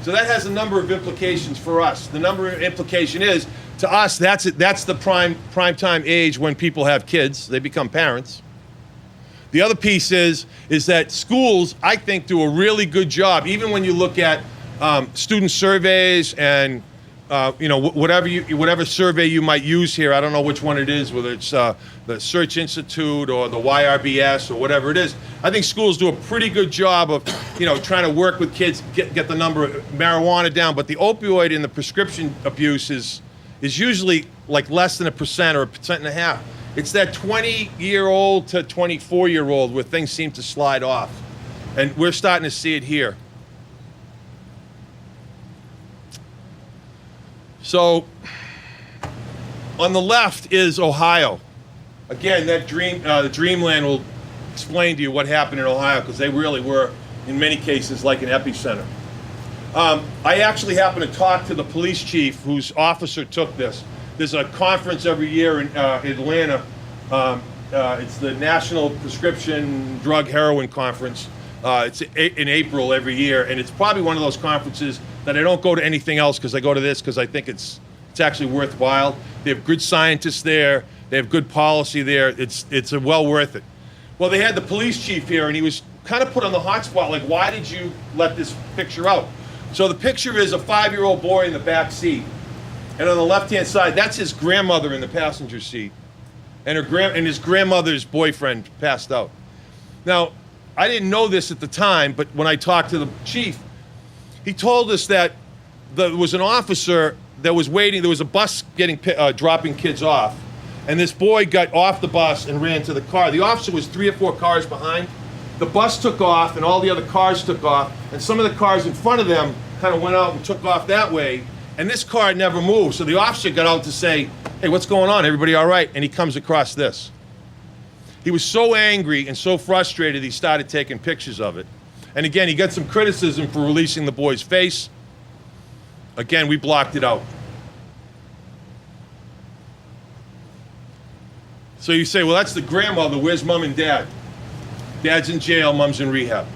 So that has a number of implications for us. The number of implication is, to us, that's the prime time age when people have kids. They become parents. The other piece is that schools, I think, do a really good job, even when you look at student surveys and whatever survey you might use here. I don't know which one it is, whether it's the Search Institute or the YRBS or whatever it is. I think schools do a pretty good job of, trying to work with kids, get the number of marijuana down. But the opioid and the prescription abuse is usually like less than 1% or 1.5%. It's that 20-year-old to 24-year-old where things seem to slide off, and we're starting to see it here. So, on the left is Ohio. Again, that Dreamland will explain to you what happened in Ohio, because they really were, in many cases, like an epicenter. I actually happened to talk to the police chief whose officer took this. There's a conference every year in Atlanta. It's the National Prescription Drug Heroin Conference. It's in April every year, and it's probably one of those conferences that I don't go to anything else because I go to this because I think it's actually worthwhile. They have good scientists there. They have good policy there. It's well worth it. Well, they had the police chief here, and he was kind of put on the hot spot, like, why did you let this picture out? So the picture is a 5-year-old boy in the back seat, and on the left-hand side, that's his grandmother in the passenger seat, and his grandmother's boyfriend passed out. Now, I didn't know this at the time, but when I talked to the chief, he told us that there was an officer that was waiting. There was a bus dropping kids off, and this boy got off the bus and ran to the car. The officer was 3 or 4 cars behind. The bus took off, and all the other cars took off, and some of the cars in front of them kind of went out and took off that way, and this car never moved. So the officer got out to say, hey, what's going on? Everybody all right? And he comes across this. He was so angry and so frustrated, he started taking pictures of it. And again, he got some criticism for releasing the boy's face. Again, we blocked it out. So you say, well, that's the grandmother. Where's mom and dad? Dad's in jail, mom's in rehab.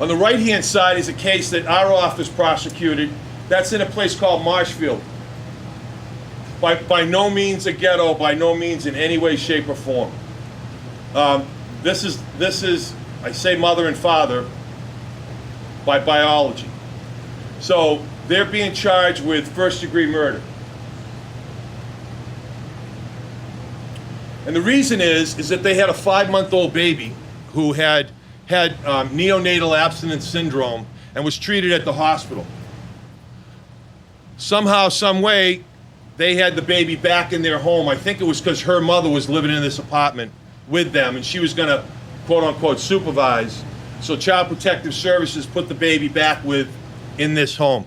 On the right-hand side is a case that our office prosecuted. That's in a place called Marshfield. By no means a ghetto, by no means in any way, shape, or form. This is, I say mother and father, by biology. So they're being charged with first-degree murder. And the reason is that they had a 5-month-old baby who had neonatal abstinence syndrome and was treated at the hospital. Somehow, some way, they had the baby back in their home. I think it was because her mother was living in this apartment with them, and she was going to, quote-unquote, supervise. So Child Protective Services put the baby back in this home.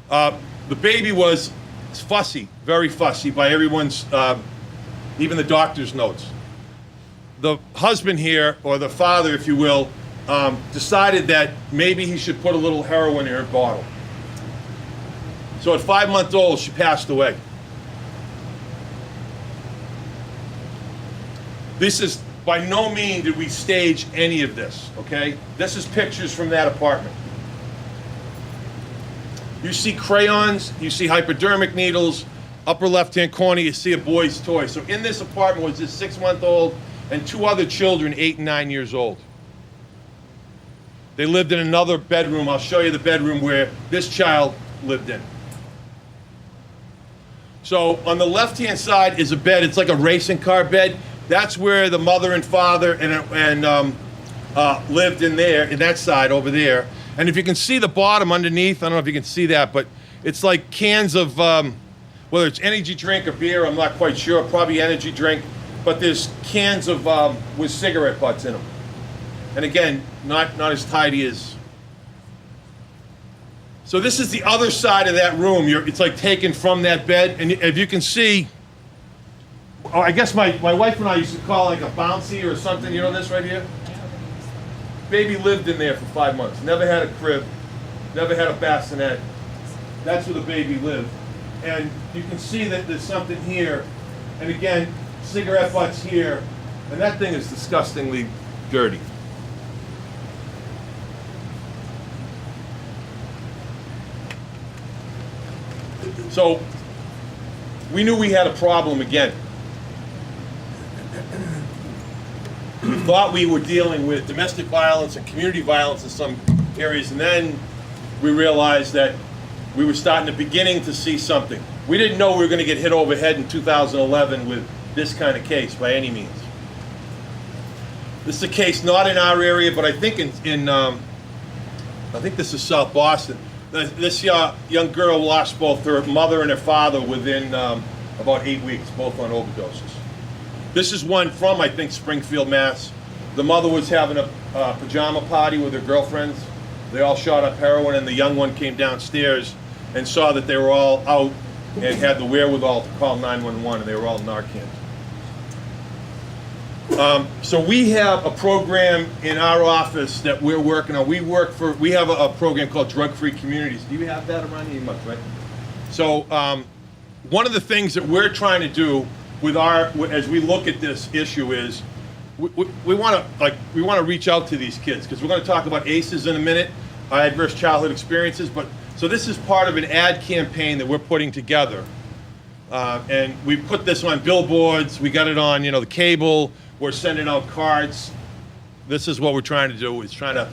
The baby was fussy, very fussy by everyone's, even the doctor's notes. The husband here, or the father, if you will, decided that maybe he should put a little heroin in her bottle. So at 5 months old, she passed away. This is, by no means did we stage any of this, okay? This is pictures from that apartment. You see crayons, you see hypodermic needles, upper left-hand corner, you see a boy's toy. So in this apartment was this 6-month-old and 2 other children, 8 and 9 years old. They lived in another bedroom. I'll show you the bedroom where this child lived in. So on the left-hand side is a bed. It's like a racing car bed. That's where the mother and father lived in that side over there. And if you can see the bottom underneath, I don't know if you can see that, but it's like cans of, whether it's energy drink or beer, I'm not quite sure, probably energy drink, but there's cans of, with cigarette butts in them. And again, not as tidy as So this is the other side of that room. It's like taken from that bed, and if you can see, oh, I guess my wife and I used to call it like a bouncy or something. You know this right here? Baby lived in there for 5 months. Never had a crib, never had a bassinet. That's where the baby lived. And you can see that there's something here, and again, cigarette butts here, and that thing is disgustingly dirty. So we knew we had a problem again. We thought we were dealing with domestic violence and community violence in some areas, and then we realized that we were beginning to see something. We didn't know we were going to get hit over the head in 2011 with this kind of case by any means. This is a case not in our area, but I think I think this is South Boston. This young girl lost both her mother and her father within about 8 weeks, both on overdoses. This is one from, I think, Springfield, Mass. The mother was having a pajama party with her girlfriends. They all shot up heroin, and the young one came downstairs and saw that they were all out and had the wherewithal to call 911, and they were all Narcan. So we have a program in our office that we're working on. We have a program called Drug-Free Communities. Do you have that around here? You must, right? So one of the things that we're trying to do with as we look at this issue is we want to reach out to these kids, because we're going to talk about ACEs in a minute, adverse childhood experiences. But so this is part of an ad campaign that we're putting together, and we put this on billboards. We got it on, the cable. We're sending out cards. This is what we're trying to do, is trying to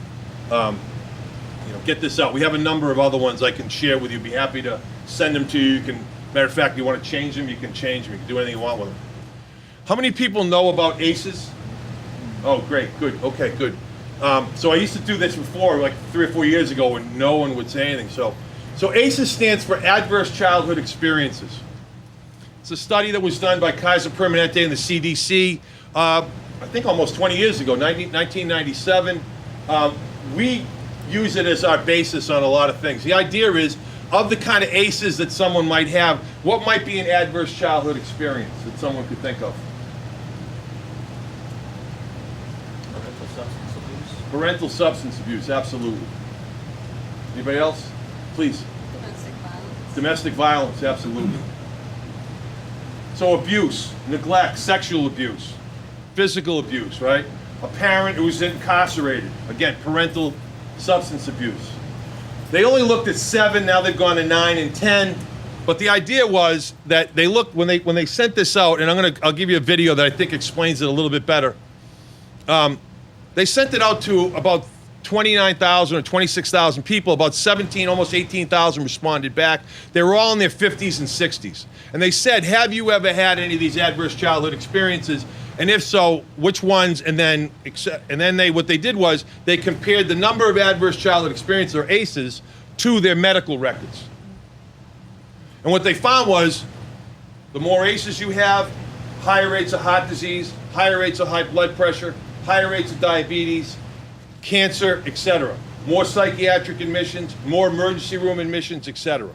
get this out. We have a number of other ones I can share with you. Be happy to send them to you. Matter of fact, you want to change them, you can change them. You can do anything you want with them. How many people know about ACEs? Oh, great, good, okay, good. So I used to do this before, like 3 or 4 years ago, when no one would say anything. So ACEs stands for Adverse Childhood Experiences. It's a study that was done by Kaiser Permanente and the CDC, I think almost 20 years ago, 1997. We use it as our basis on a lot of things. The idea is, of the kind of ACEs that someone might have, what might be an adverse childhood experience that someone could think of? Parental substance abuse. Parental substance abuse, absolutely. Anybody else? Please. Domestic violence. Domestic violence, absolutely. So abuse, neglect, sexual abuse, physical abuse, right? A parent who's incarcerated, again, parental substance abuse. They only looked at 7, now they've gone to 9 and 10. But the idea was that they looked, when they sent this out, and I'll give you a video that I think explains it a little bit better. They sent it out to about 29,000 or 26,000 people. About 17, almost 18,000 responded back. They were all in their 50s and 60s. And they said, have you ever had any of these adverse childhood experiences? And if so, which ones? And then what they did was they compared the number of adverse childhood experiences, or ACEs, to their medical records. And what they found was, the more ACEs you have, higher rates of heart disease, higher rates of high blood pressure, higher rates of diabetes, cancer, etc. More psychiatric admissions, more emergency room admissions, etc.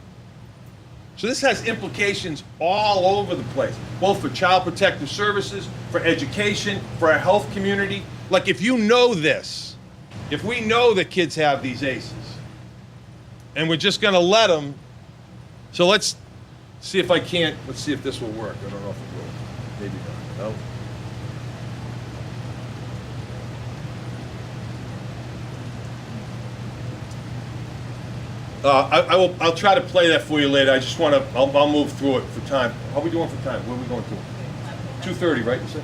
So this has implications all over the place, both for child protective services, for education, for our health community. Like, if you know this, if we know that kids have these ACEs, and we're just going to let them, so let's see if let's see if this will work. I don't know if it will. Maybe not. No? I'll try to play that for you later. I just want to, I'll move through it for time. How are we doing for time? Where are we going to? 2:30, right, you said?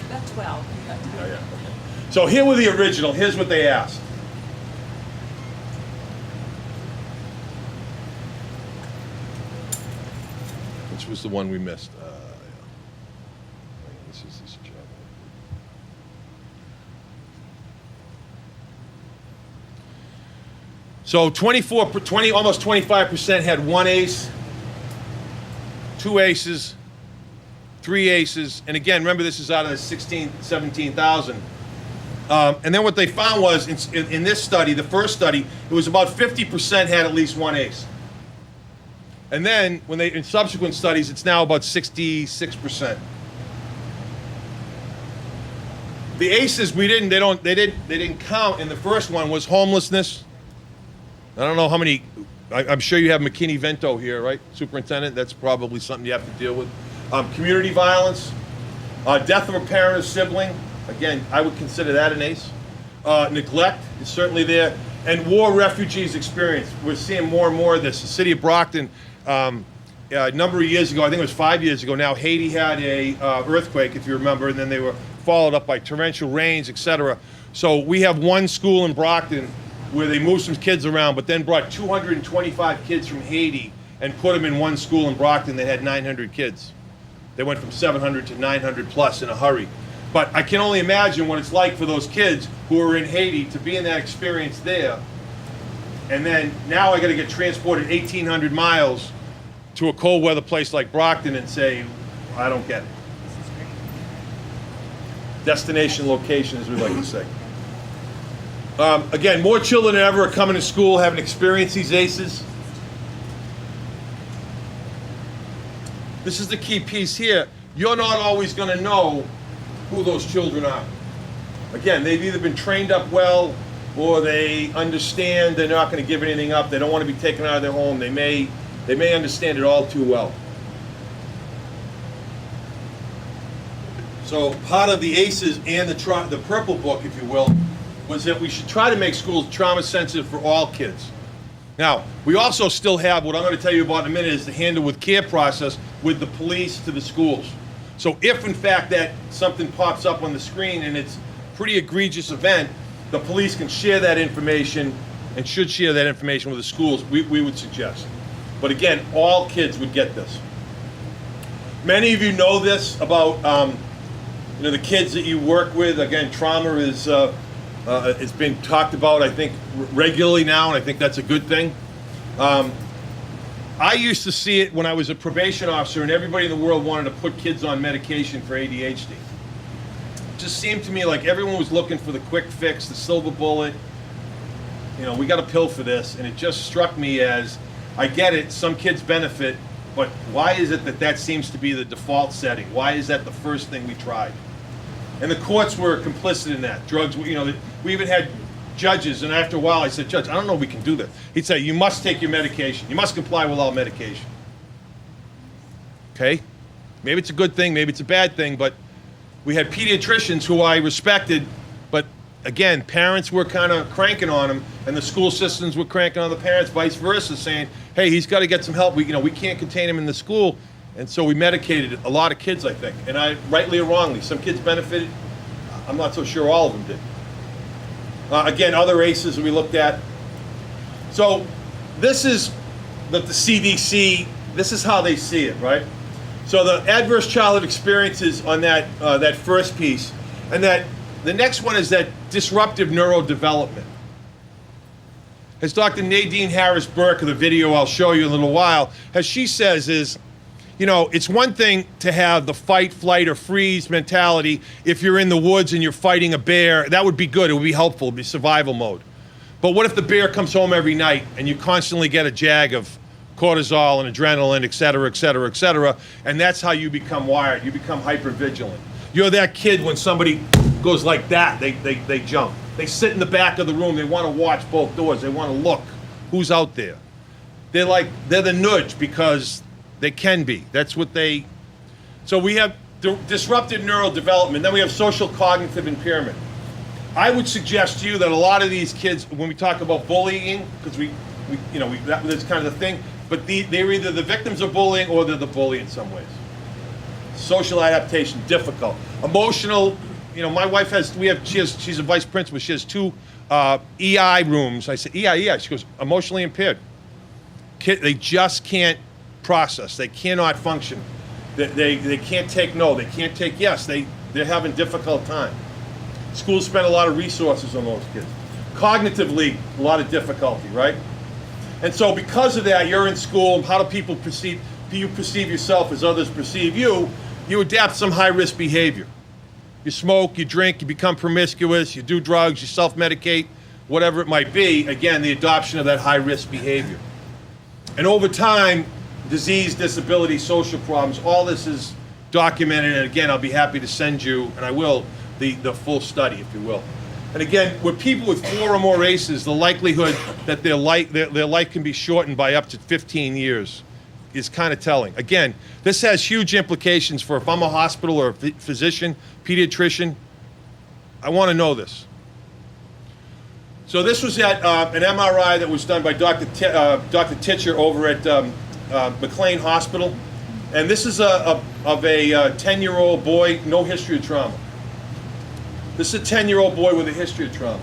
About 12. Yeah, okay. So here were the original. Here's what they asked. Which was the one we missed? Yeah. This is this job. So almost 25% had 1 ACE, 2 ACEs, 3 ACEs, and again, remember this is out of the 17,000. And then what they found was, in this study, the first study, it was about 50% had at least one ACE. And then, in subsequent studies, it's now about 66%. The ACEs they didn't count in the first one was homelessness. I don't know how many, I'm sure you have McKinney-Vento here, right, Superintendent? That's probably something you have to deal with. Community violence, death of a parent or sibling. Again, I would consider that an ACE. Neglect is certainly there. And war refugees experience. We're seeing more and more of this. The city of Brockton, a number of years ago, I think it was 5 years ago now, Haiti had a earthquake, if you remember, and then they were followed up by torrential rains, etc. So we have one school in Brockton where they moved some kids around, but then brought 225 kids from Haiti and put them in one school in Brockton that had 900 kids. They went from 700 to 900 plus in a hurry. But I can only imagine what it's like for those kids who are in Haiti to be in that experience there. And then now I got to get transported 1,800 miles to a cold weather place like Brockton and say, I don't get it. Destination location, as we like to say. Again, more children than ever are coming to school, having experienced these ACEs. This is the key piece here. You're not always going to know who those children are. Again, they've either been trained up well, or they understand they're not going to give anything up. They don't want to be taken out of their home. They may understand it all too well. So part of the ACEs and the Purple Book, if you will, was that we should try to make schools trauma sensitive for all kids. Now, we also still have, what I'm going to tell you about in a minute, is the handle with care process with the police to the schools. So if, in fact, that something pops up on the screen and it's a pretty egregious event, the police can share that information and should share that information with the schools, we would suggest. But again, all kids would get this. Many of you know this about the kids that you work with. Again, trauma is it's been talked about, I think, regularly now, and I think that's a good thing. I used to see it when I was a probation officer, and everybody in the world wanted to put kids on medication for ADHD. It just seemed to me like everyone was looking for the quick fix, the silver bullet. We got a pill for this, and it just struck me as, I get it, some kids benefit, but why is it that seems to be the default setting? Why is that the first thing we tried? And the courts were complicit in that. Drugs, we even had judges, and after a while I said, Judge, I don't know if we can do that. He'd say, you must take your medication. You must comply with all medication. Okay? Maybe it's a good thing, maybe it's a bad thing, but we had pediatricians who I respected, but again, parents were kind of cranking on them, and the school systems were cranking on the parents, vice versa, saying, hey, he's got to get some help. We can't contain him in the school. And so we medicated a lot of kids, I think. And rightly or wrongly, some kids benefited. I'm not so sure all of them did. Again, other ACEs that we looked at. So this is the CDC, this is how they see it, right? So the adverse childhood experiences on that first piece. And that the next one is that disruptive neurodevelopment. As Dr. Nadine Harris-Burke, of the video I'll show you in a little while, as she says is, it's one thing to have the fight, flight, or freeze mentality if you're in the woods and you're fighting a bear. That would be good. It would be helpful. It would be survival mode. But what if the bear comes home every night and you constantly get a jag of cortisol and adrenaline, et cetera, et cetera, et cetera, and that's how you become wired. You become hypervigilant. You're that kid when somebody goes like that, they jump. They sit in the back of the room. They want to watch both doors. They want to look who's out there. They're the nudge because they can be. That's what they... So we have disrupted neurodevelopment. Then we have social cognitive impairment. I would suggest to you that a lot of these kids, when we talk about bullying, because that's kind of the thing, but they're either the victims of bullying or they're the bully in some ways. Social adaptation, difficult. Emotional, my wife she's a vice principal. She has 2 EI rooms. I said, EI. She goes, emotionally impaired. They just can't process. They cannot function. They can't take no. They can't take yes. They're having a difficult time. Schools spend a lot of resources on those kids. Cognitively, a lot of difficulty, right? And so because of that, you're in school. How do people perceive? Do you perceive yourself as others perceive you? You adapt some high-risk behavior. you smoke, you drink, you become promiscuous, you do drugs, you self-medicate, whatever it might be, again, the adoption of that high-risk behavior. And over time, disease, disability, social problems, all this is documented, and again, I'll be happy to send you, and I will, the full study, if you will. And again, with people with 4 or more ACEs, the likelihood that their life can be shortened by up to 15 years is kind of telling. Again, this has huge implications for if I'm a hospital or a physician, pediatrician, I want to know this. So this was at an MRI that was done by Dr. Titcher over at McLean Hospital. And this is of a 10-year-old boy, no history of trauma. This is a 10-year-old boy with a history of trauma.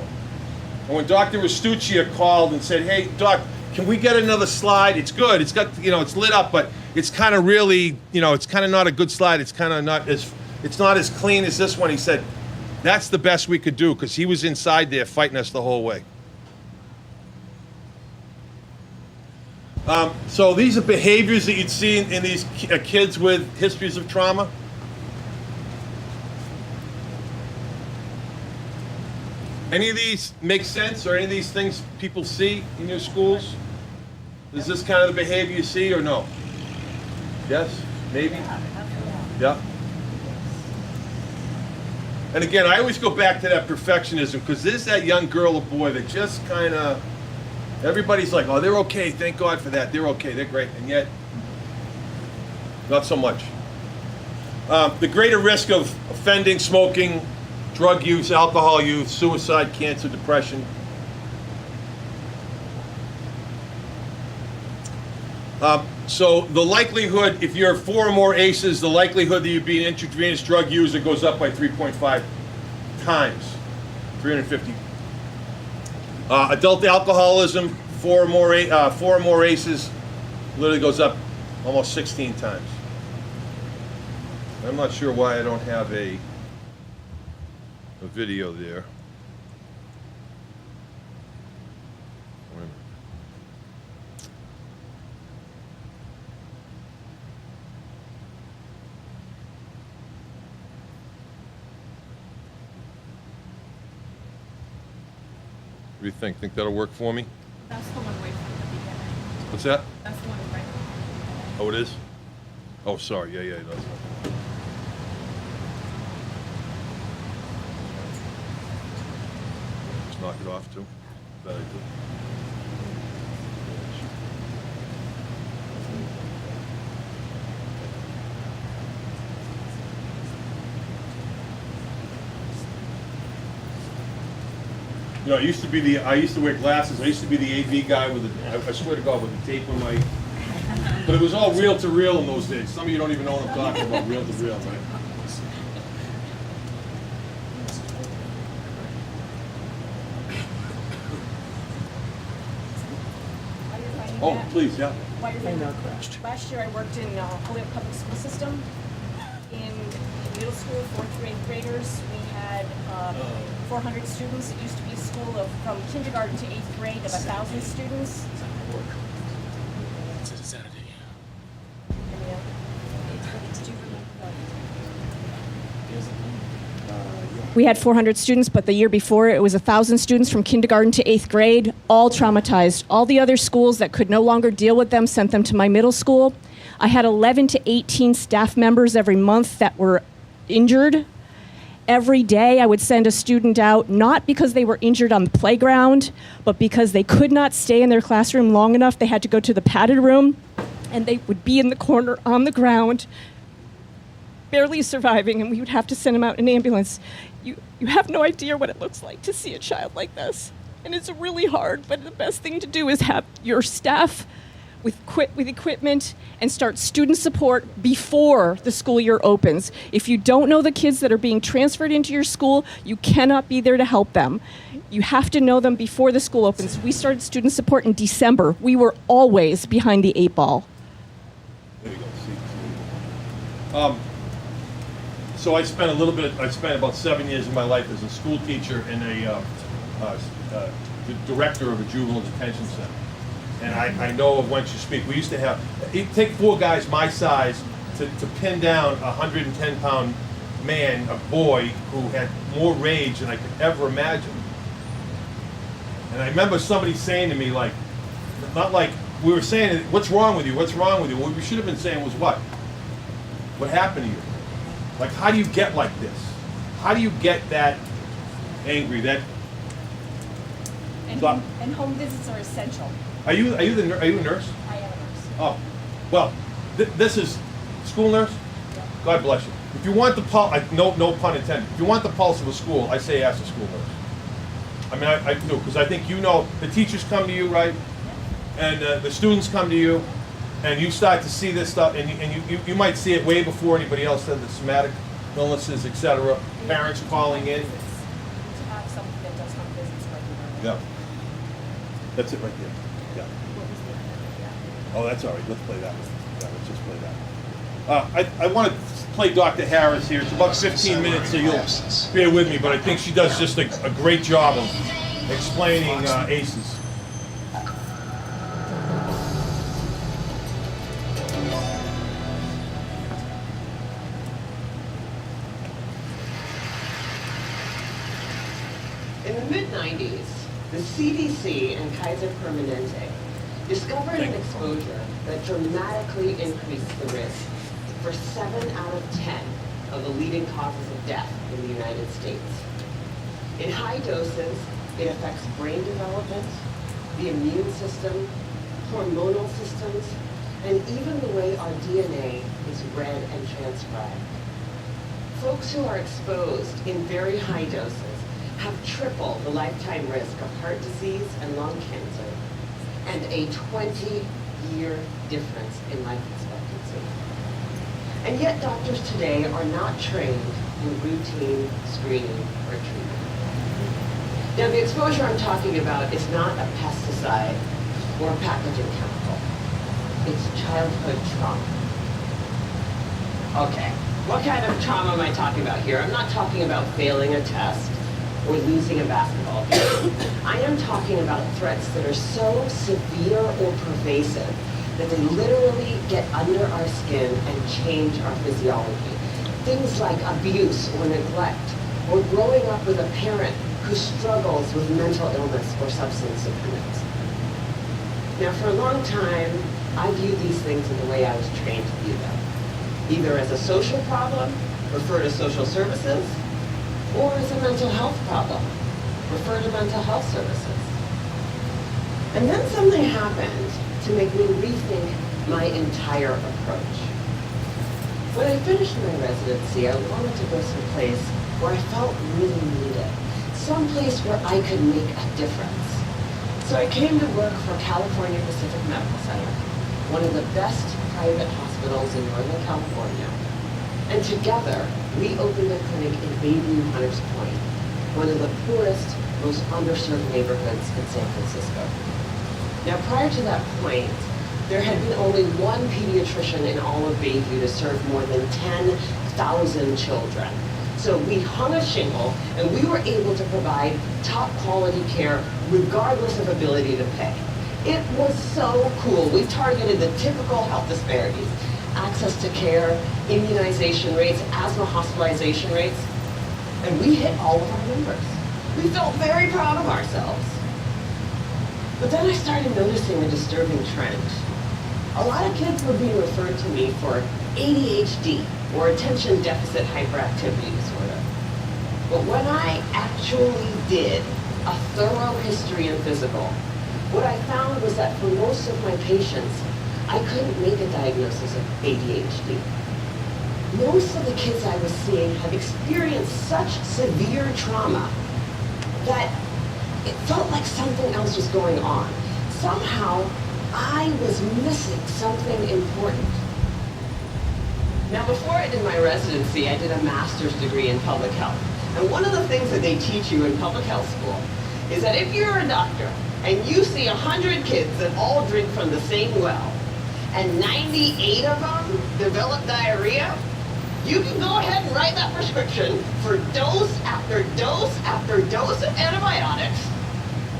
And when Dr. Restuccia called and said, hey, Doc, can we get another slide? It's good. It's got, it's lit up, but it's kind of really, it's kind of not a good slide. It's kind of not it's not as clean as this one. He said, that's the best we could do, because he was inside there fighting us the whole way. So these are behaviors that you'd see in these kids with histories of trauma. Any of these make sense, or any of these things people see in your schools? Is this kind of the behavior you see, or no? Yes? Maybe? Yeah. And again, I always go back to that perfectionism, because there's that young girl or boy that just kind of, everybody's like, oh, they're okay, thank God for that, they're okay, they're great, and yet, not so much. The greater risk of offending, smoking, drug use, alcohol use, suicide, cancer, depression. So the likelihood, if you're 4 or more ACEs, the likelihood that you'd be an intravenous drug user goes up by 3.5 times, 350. Adult alcoholism, 4 or more ACEs, literally goes up almost 16 times. I'm not sure why I don't have a video there. Wait a minute. What do you think? Think that'll work for me? That's the one way from the beginning. What's that? That's the one right. Oh, it is? Oh, sorry. Yeah, it does. Just knock it off, too. That I do. I used to wear glasses. I used to be the AV guy with I swear to God, with the tape on my, but it was all reel to reel in those days. Some of you don't even know what I'm talking about, reel to reel, right? Oh, please, yeah. Last year I worked in Holyoke Public School System. In middle school, 4th grade graders, we had 400 students. It used to be a school from kindergarten to 8th grade of 1,000 students. It's Saturday. We had 400 students, but the year before it was 1,000 students from kindergarten to 8th grade, all traumatized. All the other schools that could no longer deal with them sent them to my middle school. I had 11 to 18 staff members every month that were injured. Every day I would send a student out, not because they were injured on the playground, but because they could not stay in their classroom long enough. They had to go to the padded room, and they would be in the corner on the ground, barely surviving, and we would have to send them out in an ambulance. You have no idea what it looks like to see a child like this. And it's really hard, but the best thing to do is have your staff with equipment and start student support before the school year opens. If you don't know the kids that are being transferred into your school, you cannot be there to help them. You have to know them before the school opens. We started student support in December. We were always behind the 8 ball. There you go. So I spent about 7 years of my life as a school teacher and the director of a juvenile detention center. And I know of once you speak, we used to have, it'd take 4 guys my size to pin down a 110-pound man, a boy, who had more rage than I could ever imagine. And I remember somebody saying to me, like, not like, we were saying, what's wrong with you, what's wrong with you? What we should have been saying was what? What happened to you? Like, how do you get like this? How do you get that angry, that? And, So- and home visits are essential. Are you a nurse? I am a nurse. Oh, well, this is school nurse. God bless you. If you want the pulse, no pun intended. If you want the pulse of a school, I say ask the school nurse. I mean, I do, because I think you know the teachers come to you, right? And the students come to you, and you start to see this stuff, and you might see it way before anybody else does. The somatic illnesses, etc. Parents calling in. To have somebody that does home visits regularly. Yeah. That's it right there. Yeah. Oh, that's all right. Let's play that one. Yeah, let's just play that. I want to play Dr. Harris here. It's about 15 minutes, so you'll bear with me, but I think she does just a great job of explaining ACEs. In the mid-90s, the CDC and Kaiser Permanente discovered an exposure that dramatically increased the risk for 7 out of 10 of the leading causes of death in the United States. In high doses, it affects brain development, the immune system, hormonal systems, and even the way our DNA is read and transcribed. Folks who are exposed in very high doses have triple the lifetime risk of heart disease and lung cancer, and a 20-year difference in life expectancy. And yet doctors today are not trained in routine screening or treatment. Now the exposure I'm talking about is not a pesticide or a pathogen chemical. It's childhood trauma. Okay, what kind of trauma am I talking about here? I'm not talking about failing a test or losing a basketball game. I am talking about threats that are so severe or pervasive that they literally get under our skin and change our physiology. Things like abuse or neglect, or growing up with a parent who struggles with mental illness or substance dependence. Now, for a long time, I viewed these things in the way I was trained to view them. Either as a social problem, refer to social services, or as a mental health problem, refer to mental health services. And then something happened to make me rethink my entire approach. When I finished my residency, I wanted to go someplace where I felt really needed, someplace where I could make a difference. So I came to work for California Pacific Medical Center, one of the best private hospitals in Northern California. And together, we opened a clinic in Bayview, Hunters Point, one of the poorest, most underserved neighborhoods in San Francisco. Now, prior to that point, there had been only one pediatrician in all of Bayview to serve more than 10,000 children. So we hung a shingle, and we were able to provide top quality care regardless of ability to pay. It was so cool. We targeted the typical health disparities: access to care, immunization rates, asthma hospitalization rates, and we hit all of our numbers. We felt very proud of ourselves. But then I started noticing a disturbing trend. A lot of kids were being referred to me for ADHD, or attention deficit hyperactivity disorder. But when I actually did a thorough history and physical, what I found was that for most of my patients, I couldn't make a diagnosis of ADHD. Most of the kids I was seeing had experienced such severe trauma that it felt like something else was going on. Somehow, I was missing something important. Now, before I did my residency, I did a master's degree in public health. And one of the things that they teach you in public health school is that if you're a doctor and you see 100 kids that all drink from the same well, and 98 of them develop diarrhea, you can go ahead and write that prescription for dose after dose after dose of antibiotics,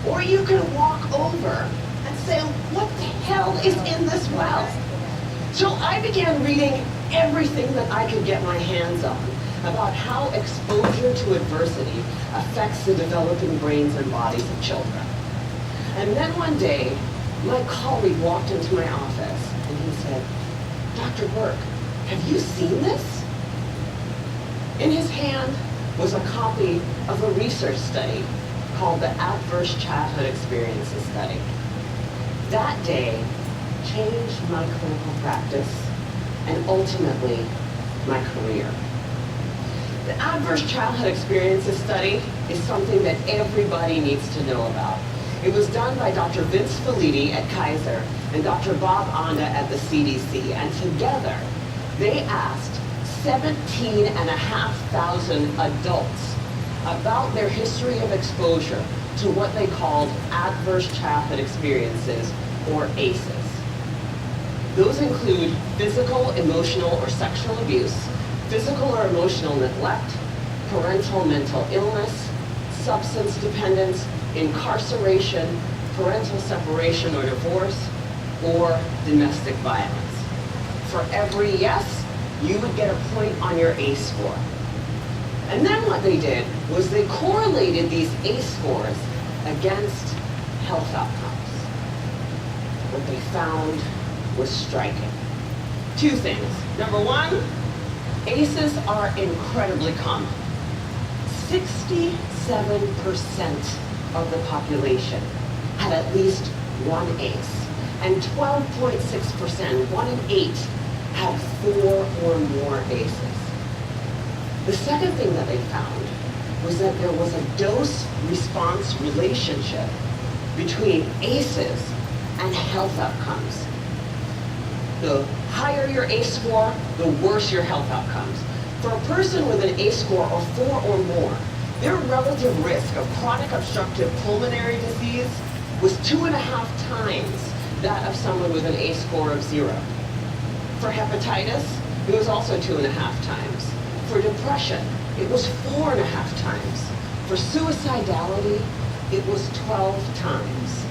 or you can walk over and say, what the hell is in this well? So I began reading everything that I could get my hands on about how exposure to adversity affects the developing brains and bodies of children. And then one day, my colleague walked into my office and he said, "Dr. Burke, have you seen this?" In his hand was a copy of a research study called the Adverse Childhood Experiences Study. That day changed my clinical practice and ultimately my career. The Adverse Childhood Experiences Study is something that everybody needs to know about. It was done by Dr. Vince Felitti at Kaiser and Dr. Bob Onda at the CDC, and together they asked 17,500 adults about their history of exposure to what they called adverse childhood experiences, or ACEs. Those include physical, emotional, or sexual abuse, physical or emotional neglect, parental mental illness, substance dependence, incarceration, parental separation or divorce, or domestic violence. For every yes, you would get a point on your ACE score. And then what they did was they correlated these ACE scores against health outcomes. What they found was striking. Two things. Number one, ACEs are incredibly common. 67% of the population had at least one ACE, and 12.6%, 1 in 8, had 4 or more ACEs. The second thing that they found was that there was a dose-response relationship between ACEs and health outcomes. The higher your ACE score, the worse your health outcomes. For a person with an ACE score of 4 or more, their relative risk of chronic obstructive pulmonary disease was 2.5 times that of someone with an ACE score of 0. For hepatitis, it was also 2.5 times. For depression, it was 4.5 times. For suicidality, it was 12 times.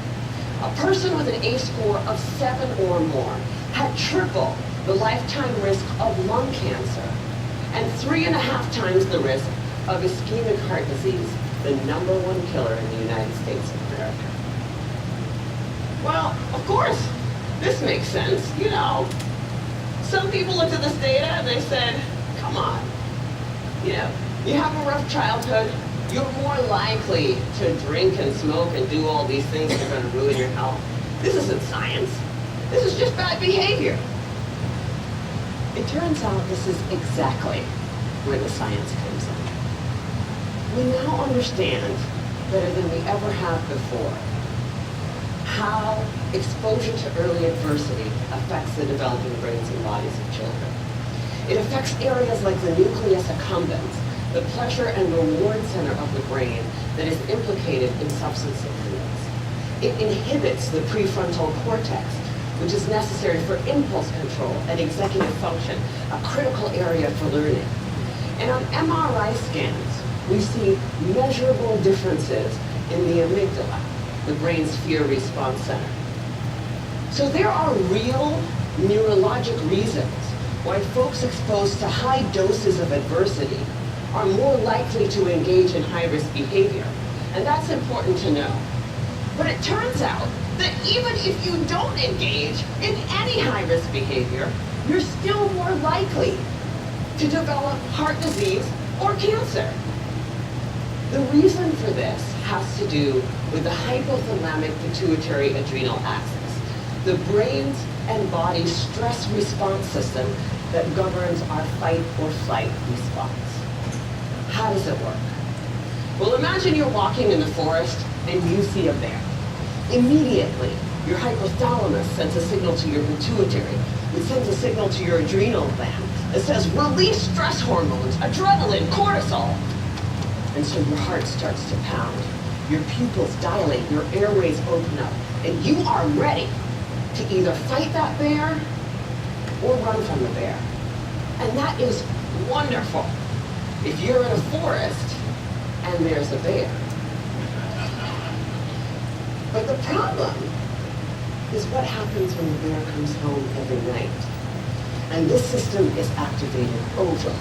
A person with an ACE score of 7 or more had triple the lifetime risk of lung cancer and 3.5 times the risk of ischemic heart disease, the #1 killer in the United States of America. Well, of course, this makes sense. You know, some people looked at this data and they said, come on, you know, you have a rough childhood, you're more likely to drink and smoke and do all these things that are going to ruin your health. This isn't science. This is just bad behavior. It turns out this is exactly where the science comes in. We now understand better than we ever have before how exposure to early adversity affects the developing brains and bodies of children. It affects areas like the nucleus accumbens, the pleasure and reward center of the brain that is implicated in substance dependence. It inhibits the prefrontal cortex, which is necessary for impulse control and executive function, a critical area for learning. And on MRI scans, we see measurable differences in the amygdala, the brain's fear response center. So there are real neurologic reasons why folks exposed to high doses of adversity are more likely to engage in high-risk behavior. And that's important to know. But it turns out that even if you don't engage in any high-risk behavior, you're still more likely to develop heart disease or cancer. The reason for this has to do with the hypothalamic pituitary adrenal axis, the brain's and body's stress response system that governs our fight or flight response. How does it work? Well, imagine you're walking in the forest and you see a bear. Immediately, your hypothalamus sends a signal to your pituitary, which sends a signal to your adrenal gland that says, release stress hormones, adrenaline, cortisol. And so your heart starts to pound, your pupils dilate, your airways open up, and you are ready to either fight that bear or run from the bear. And that is wonderful if you're in a forest and there's a bear. But the problem is what happens when the bear comes home every night. And this system is activated over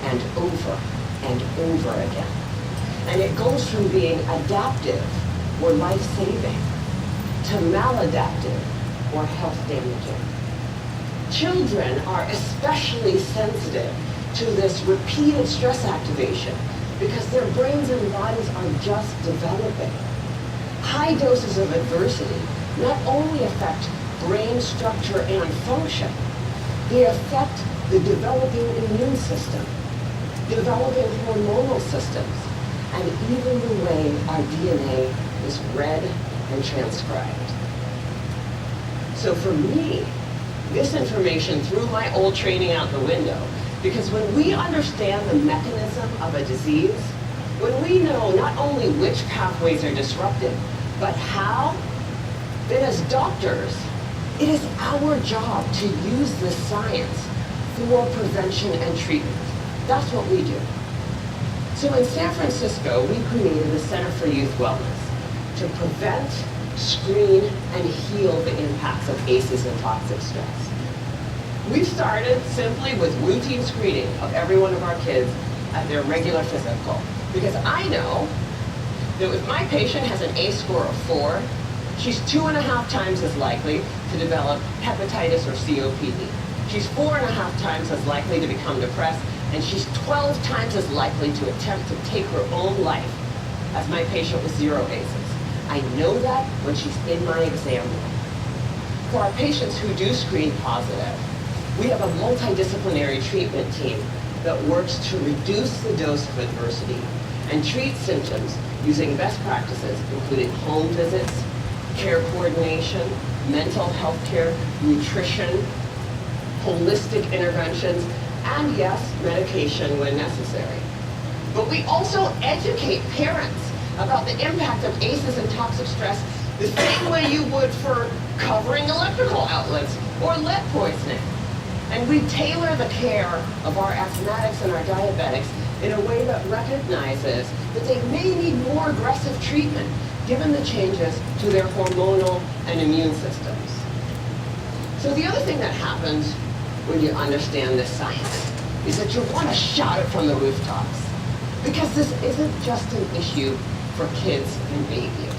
and over and over again. And it goes from being adaptive or life-saving to maladaptive or health-damaging. Children are especially sensitive to this repeated stress activation because their brains and bodies are just developing. High doses of adversity not only affect brain structure and function, they affect the developing immune system, developing hormonal systems, and even the way our DNA is read and transcribed. So for me, this information threw my old training out the window, because when we understand the mechanism of a disease, when we know not only which pathways are disrupted, but how, then as doctors, it is our job to use this science for prevention and treatment. That's what we do. So in San Francisco, we created the Center for Youth Wellness to prevent, screen, and heal the impacts of ACEs and toxic stress. We've started simply with routine screening of every one of our kids at their regular physical. Because I know that if my patient has an ACE score of 4, she's 2.5 times as likely to develop hepatitis or COPD. She's 4.5 times as likely to become depressed, and she's 12 times as likely to attempt to take her own life as my patient with 0 ACEs. I know that when she's in my exam room. For our patients who do screen positive, we have a multidisciplinary treatment team that works to reduce the dose of adversity and treat symptoms using best practices, including home visits, care coordination, mental health care, nutrition, holistic interventions, and yes, medication when necessary. But we also educate parents about the impact of ACEs and toxic stress the same way you would for covering electrical outlets or lead poisoning. And we tailor the care of our asthmatics and our diabetics in a way that recognizes that they may need more aggressive treatment given the changes to their hormonal and immune systems. So the other thing that happens when you understand this science is that you want to shout it from the rooftops, because this isn't just an issue for kids in Bayview.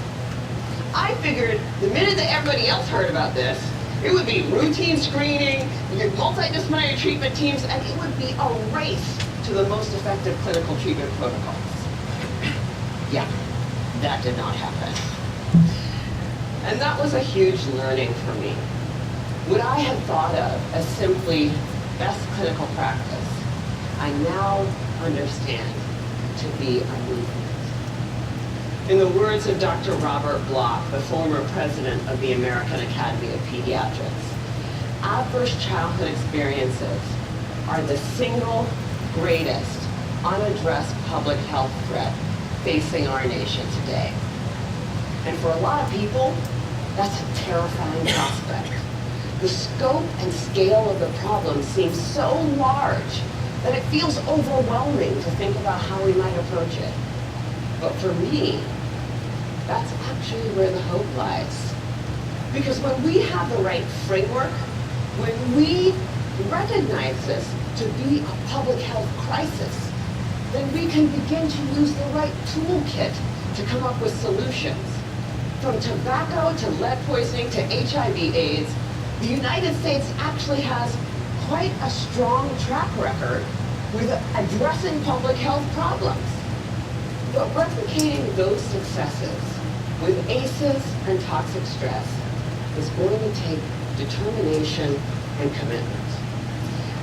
I figured the minute that everybody else heard about this, it would be routine screening, multidisciplinary treatment teams, and it would be a race to the most effective clinical treatment protocols. Yeah, that did not happen. And that was a huge learning for me. What I had thought of as simply best clinical practice, I now understand to be a movement. In the words of Dr. Robert Block, the former president of the American Academy of Pediatrics, adverse childhood experiences are the single greatest unaddressed public health threat facing our nation today. And for a lot of people, that's a terrifying prospect. The scope and scale of the problem seems so large that it feels overwhelming to think about how we might approach it. But for me, that's actually where the hope lies. Because when we have the right framework, when we recognize this to be a public health crisis, then we can begin to use the right toolkit to come up with solutions. From tobacco to lead poisoning to HIV/AIDS, the United States actually has quite a strong track record with addressing public health problems. But replicating those successes with ACEs and toxic stress is going to take determination and commitment.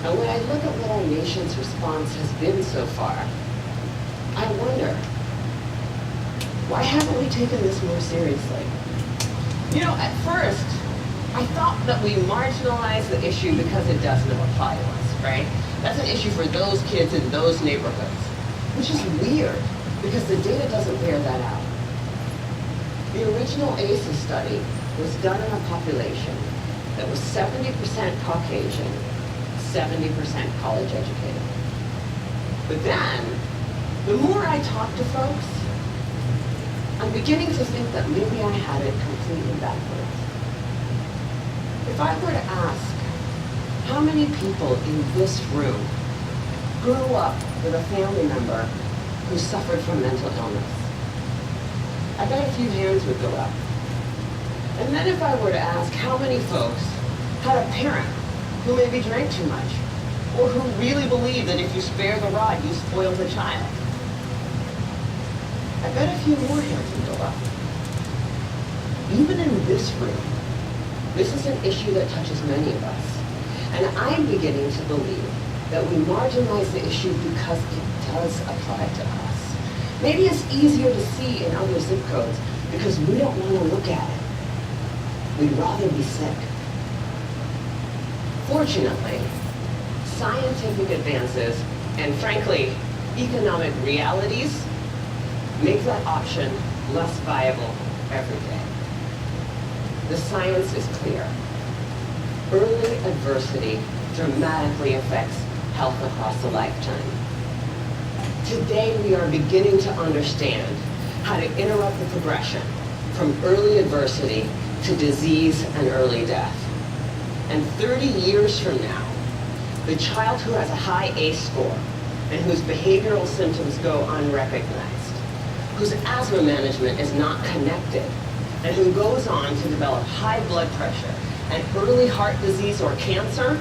And when I look at what our nation's response has been so far, I wonder, why haven't we taken this more seriously? You know, at first, I thought that we marginalized the issue because it doesn't apply to us, right? That's an issue for those kids in those neighborhoods, which is weird because the data doesn't bear that out. The original ACEs study was done in a population that was 70% Caucasian, 70% college educated. But then, the more I talk to folks, I'm beginning to think that maybe I had it completely backwards. If I were to ask how many people in this room grew up with a family member who suffered from mental illness? I bet a few hands would go up. And then if I were to ask how many folks had a parent who maybe drank too much, or who really believed that if you spare the rod, you spoil the child, I bet a few more hands would go up. Even in this room, this is an issue that touches many of us. And I'm beginning to believe that we marginalize the issue because it does apply to us. Maybe it's easier to see in other zip codes because we don't want to look at it. We'd rather be sick. Fortunately, scientific advances and, frankly, economic realities make that option less viable every day. The science is clear. Early adversity dramatically affects health across a lifetime. Today, we are beginning to understand how to interrupt the progression from early adversity to disease and early death. And 30 years from now, the child who has a high ACE score and whose behavioral symptoms go unrecognized, whose asthma management is not connected, and who goes on to develop high blood pressure and early heart disease or cancer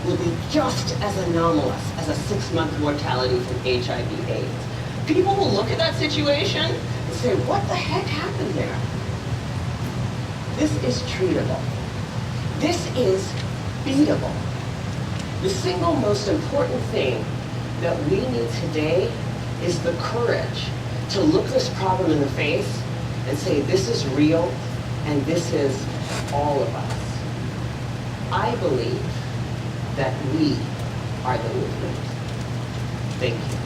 will be just as anomalous as a 6-month mortality from HIV/AIDS. People will look at that situation and say, what the heck happened there? This is treatable. This is beatable. The single most important thing that we need today is the courage to look this problem in the face and say, this is real and this is all of us. I believe that we are the movement. Thank you.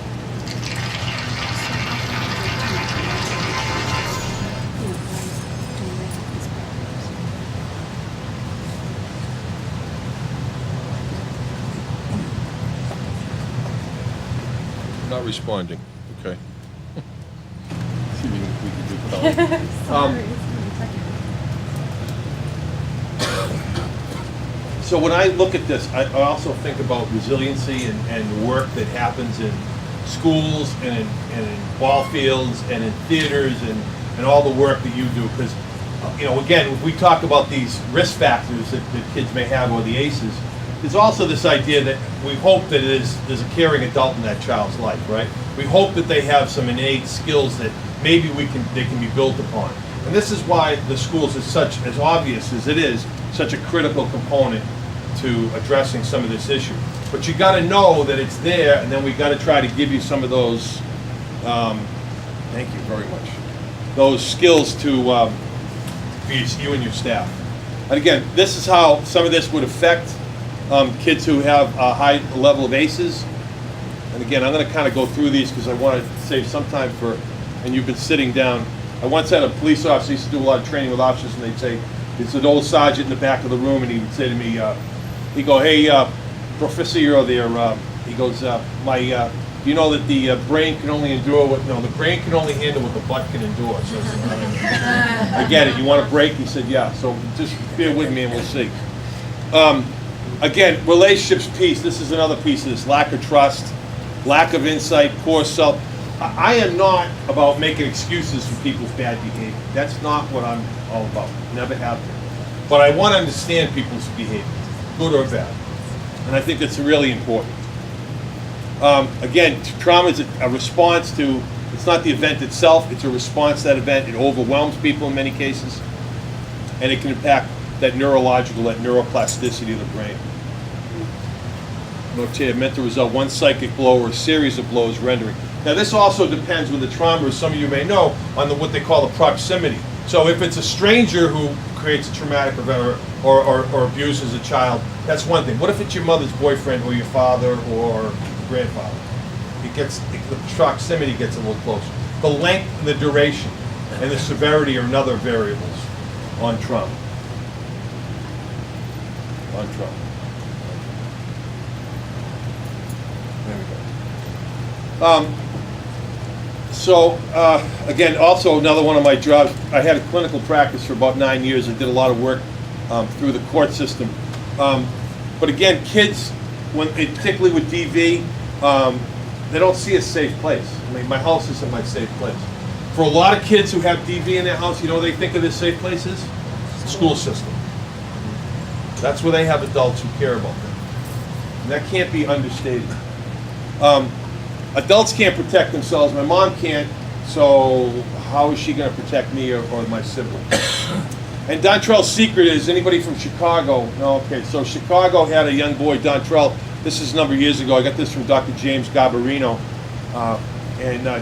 Not responding, okay. See if we can do color. So when I look at this, I also think about resiliency and work that happens in schools and in ball fields and in theaters and all the work that you do. Because, again, if we talk about these risk factors that kids may have or the ACEs, there's also this idea that we hope that there's a caring adult in that child's life, right? We hope that they have some innate skills that maybe they can be built upon. And this is why the schools is such, as obvious as it is, such a critical component to addressing some of this issue. But you got to know that it's there, and then we got to try to give you some of those, thank you very much, those skills to for you and your staff. And again, this is how some of this would affect kids who have a high level of ACEs. And again, I'm going to kind of go through these because I want to save some time for, and you've been sitting down. I once had a police officer, used to do a lot of training with officers, and they'd say, it's an old sergeant in the back of the room, and he would say to me, he'd go, hey, Professor, you're there, he goes, you know that the brain can only endure what, no, the brain can only handle what the butt can endure. So I get it, you want a break? He said, yeah, so just bear with me and we'll see. Again, relationships piece, this is another piece of this, lack of trust, lack of insight, poor self. I am not about making excuses for people's bad behavior. That's not what I'm all about, never have been. But I want to understand people's behavior, good or bad. And I think that's really important. Again, trauma is a response to, it's not the event itself, it's a response to that event. It overwhelms people in many cases. And it can impact that neurological, that neuroplasticity of the brain. Note here, meant to result one psychic blow or a series of blows rendering. Now this also depends with the trauma, as some of you may know, on what they call the proximity. So if it's a stranger who creates a traumatic event or abuses a child, that's one thing. What if it's your mother's boyfriend or your father or grandfather? The proximity gets a little closer. The length and the duration and the severity are another variables on trauma. On trauma. There we go. Again, also another one of my jobs, I had a clinical practice for about 9 years. I did a lot of work through the court system. But again, kids, particularly with DV, they don't see a safe place. I mean, my house isn't my safe place. For a lot of kids who have DV in their house, you know what they think of as safe places? School system. That's where they have adults who care about them. And that can't be understated. Adults can't protect themselves. My mom can't, so how is she going to protect me or my siblings? And Dontrell's secret is, anybody from Chicago? No, okay, so Chicago had a young boy, Dontrell. This is a number of years ago. I got this from Dr. James Garbarino.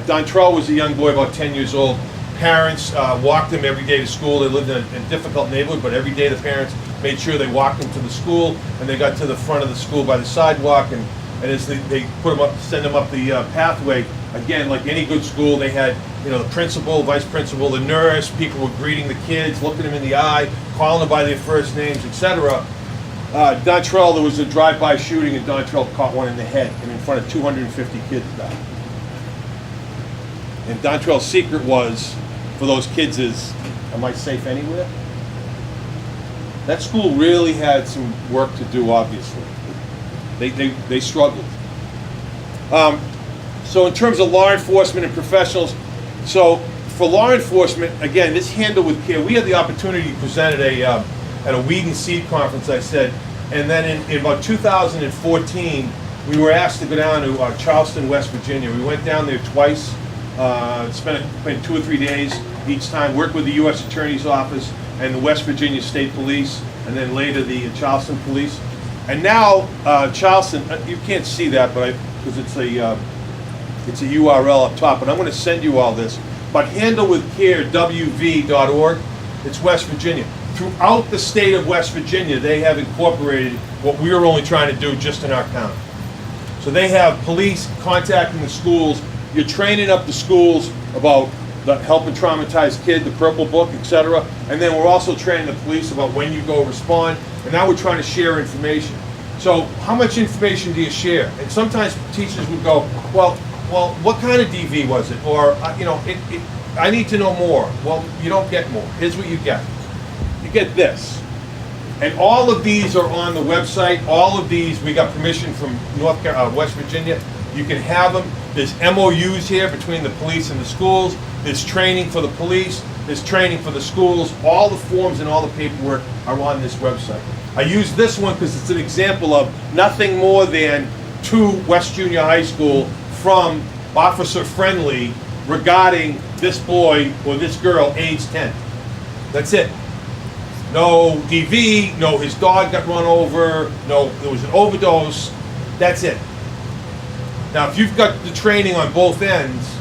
Dontrell was a young boy, about 10 years old. Parents walked him every day to school. They lived in a difficult neighborhood, but every day the parents made sure they walked him to the school, and they got to the front of the school by the sidewalk, and as they put him up, send him up the pathway, again, like any good school, they had, you know, the principal, vice principal, the nurse, people were greeting the kids, looking them in the eye, calling them by their first names, etc. Dontrell, there was a drive-by shooting, and Dontrell caught one in the head, and in front of 250 kids died. And Dontrell's secret was, for those kids, is, am I safe anywhere? That school really had some work to do, obviously. They struggled. So in terms of law enforcement and professionals, so for law enforcement, again, this handled with care. We had the opportunity to present at a Weed and Seed conference, I said, and then in about 2014, we were asked to go down to Charleston, West Virginia. We went down there twice, spent 2 or 3 days each time, worked with the U.S. Attorney's Office and the West Virginia State Police, and then later the Charleston Police. And now Charleston, you can't see that, but because it's a URL up top, but I'm going to send you all this. But handlewithcarewv.org, it's West Virginia. Throughout the state of West Virginia, they have incorporated what we are only trying to do just in our county. So they have police contacting the schools. You're training up the schools about the helping traumatized kid, the Purple Book, etc. And then we're also training the police about when you go respond. And now we're trying to share information. So how much information do you share? And sometimes teachers would go, well, what kind of DV was it? Or, I need to know more. Well, you don't get more. Here's what you get. You get this. And all of these are on the website. All of these, we got permission from West Virginia. You can have them. There's MOUs here between the police and the schools. There's training for the police. There's training for the schools. All the forms and all the paperwork are on this website. I use this one because it's an example of nothing more than to West Junior High School from Officer Friendly regarding this boy or this girl, age 10. That's it. No DV, no his dog got run over, no there was an overdose. That's it. Now, if you've got the training on both ends,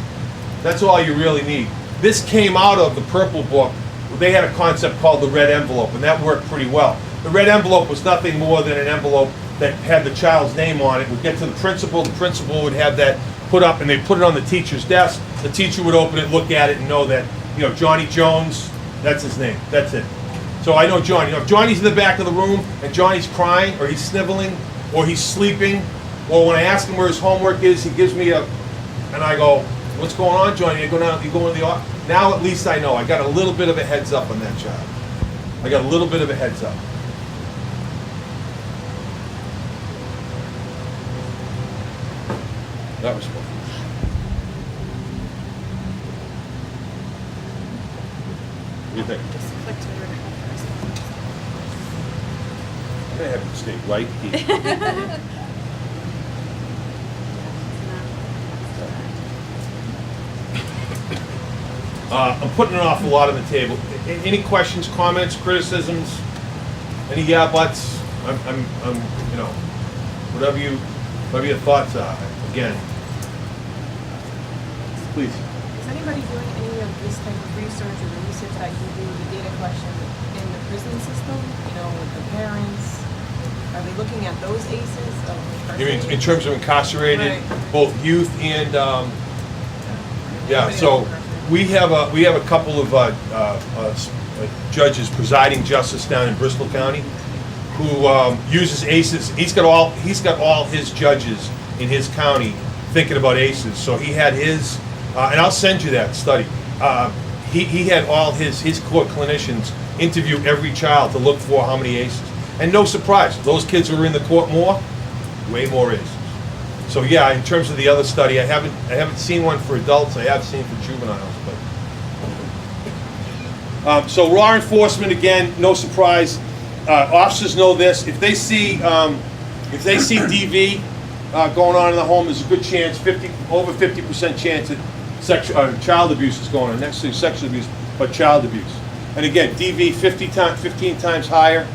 that's all you really need. This came out of the Purple Book. They had a concept called the red envelope, and that worked pretty well. The red envelope was nothing more than an envelope that had the child's name on it. It would get to the principal would have that put up, and they put it on the teacher's desk. The teacher would open it, look at it, and know that, Johnny Jones, that's his name. That's it. So I know Johnny. If Johnny's in the back of the room and Johnny's crying, or he's sniveling, or he's sleeping, or when I ask him where his homework is, he gives me and I go, what's going on, Johnny? You going to the office? Now at least I know. I got a little bit of a heads up on that child. I got a little bit of a heads up. That was fun. What do you think? I'm going to have you stay right here. I'm putting an awful lot on the table. Any questions, comments, criticisms? Any yeah buts? I'm whatever your thoughts are. Again, please. Is anybody doing any of this type of research or the research that you do, the data collection in the prison system? With the parents? Are they looking at those ACEs of You mean in terms of incarcerated, Right. both youth and yeah? So we have a couple of judges, presiding justice down in Bristol County, who uses ACEs. He's got all his judges in his county thinking about ACEs. So he had his, and I'll send you that study. He had all his court clinicians interview every child to look for how many ACEs. And no surprise, those kids who are in the court more, way more ACEs. So yeah, in terms of the other study, I haven't seen one for adults. I have seen for juveniles, but so law enforcement, again, no surprise. Officers know this. If they see DV going on in the home, there's a good chance, over 50% chance that child abuse is going on. Next to sexual abuse, but child abuse. And again, DV 15 times higher.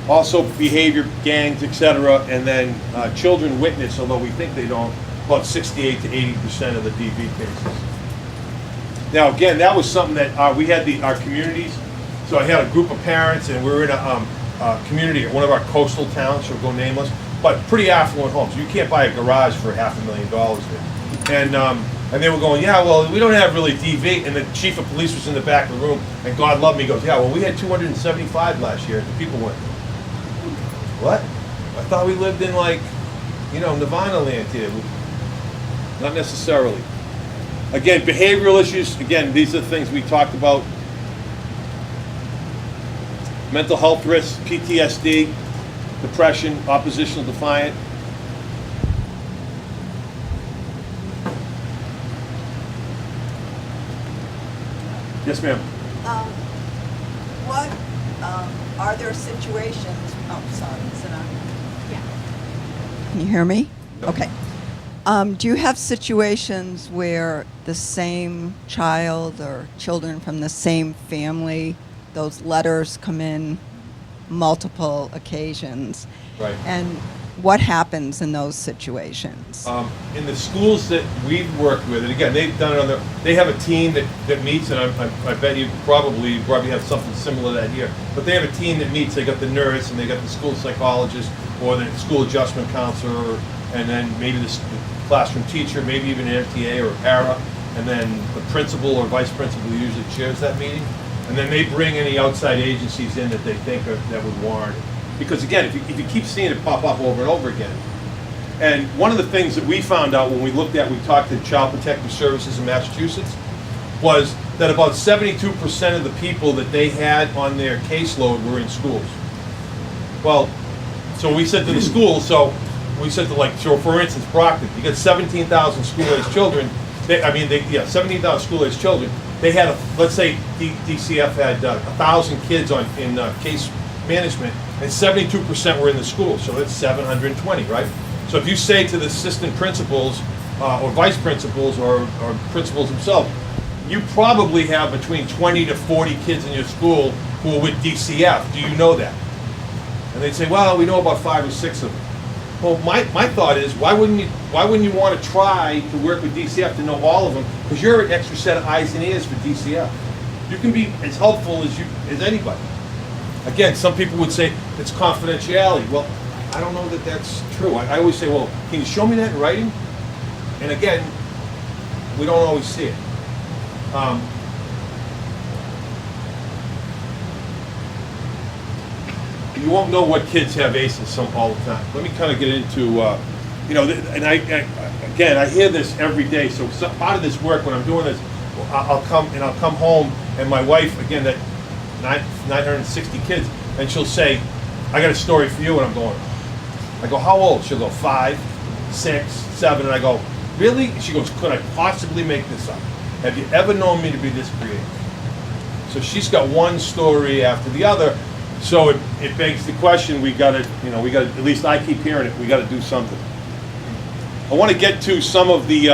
Also behavior, gangs, etc. And then children witness, although we think they don't, about 68 to 80% of the DV cases. Now again, that was something that we had our communities. So I had a group of parents, and we were in a community at one of our coastal towns, so we'll go nameless, but pretty affluent homes. You can't buy a garage for $500,000 there. And they were going, yeah, well, we don't have really DV. And the chief of police was in the back of the room, and God love me, he goes, yeah, well, we had 275 last year. The people went, what? I thought we lived in, like, Nirvana land here. Not necessarily. Again, behavioral issues, again, these are things we talked about. Mental health risks, PTSD, depression, oppositional defiant. Yes, ma'am. What are there situations? Oh, sorry, sit down. Yeah. Can you hear me? Okay. Do you have situations where the same child or children from the same family, those letters come in multiple occasions? Right. And what happens in those situations? In the schools that we've worked with, and again, they've done it they have a team that meets, and I bet you probably have something similar to that here, but they have a team that meets. They got the nurse, and they got the school psychologist, or the school adjustment counselor, and then maybe the classroom teacher, maybe even an MTA or a para, and then the principal or vice principal usually chairs that meeting, and then they bring any outside agencies in that they think that would warrant it. Because again, if you keep seeing it pop up over and over again, and one of the things that we found out when we talked to Child Protective Services in Massachusetts, was that about 72% of the people that they had on their caseload were in schools. Well, so we said to the school, so for instance, Brockton, you got 17,000 school-aged children. 17,000 school-aged children. They had, let's say DCF had 1,000 kids in case management, and 72% were in the school, so that's 720, right? So if you say to the assistant principals or vice principals or principals themselves, you probably have between 20 to 40 kids in your school who are with DCF. Do you know that? And they'd say, well, we know about 5 or 6 of them. Well, my thought is, why wouldn't you want to try to work with DCF to know all of them? Because you're an extra set of eyes and ears for DCF. You can be as helpful as anybody. Again, some people would say it's confidentiality. Well, I don't know that that's true. I always say, well, can you show me that in writing? And again, we don't always see it. You won't know what kids have ACEs all the time. Let me kind of get into, and I hear this every day. So part of this work, when I'm doing this, I'll come home, and my wife, again, that 960 kids, and she'll say, I got a story for you, and I'm going, I go, how old? She'll go 5, 6, 7, and I go, really? And she goes, could I possibly make this up? Have you ever known me to be this creative? So she's got one story after the other. So it begs the question, we got to, at least I keep hearing it, we got to do something. I want to get to some of the,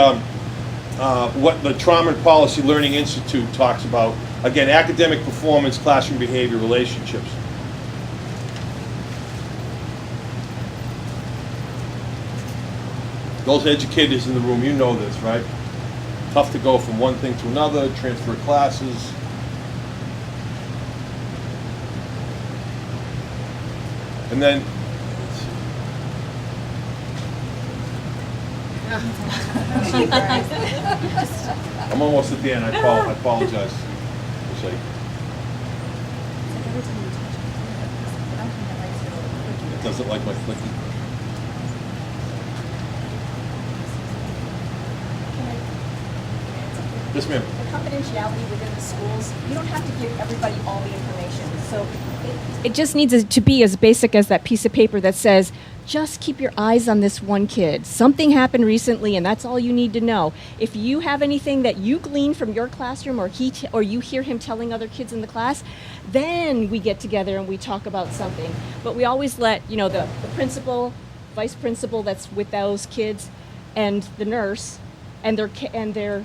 what the Trauma and Policy Learning Institute talks about. Again, academic performance, classroom behavior, relationships. Those educators in the room, you know this, right? Tough to go from one thing to another, transfer classes. And then, I'm almost at the end. I apologize. It doesn't like my flicking. Yes, ma'am. The confidentiality within the schools, you don't have to give everybody all the information. So it just needs to be as basic as that piece of paper that says just keep your eyes on this one kid. Something happened recently, and that's all you need to know. If you have anything that you glean from your classroom, or or you hear him telling other kids in the class, then we get together and we talk about something. But we always let, you know, the principal, vice principal that's with those kids, and the nurse, and their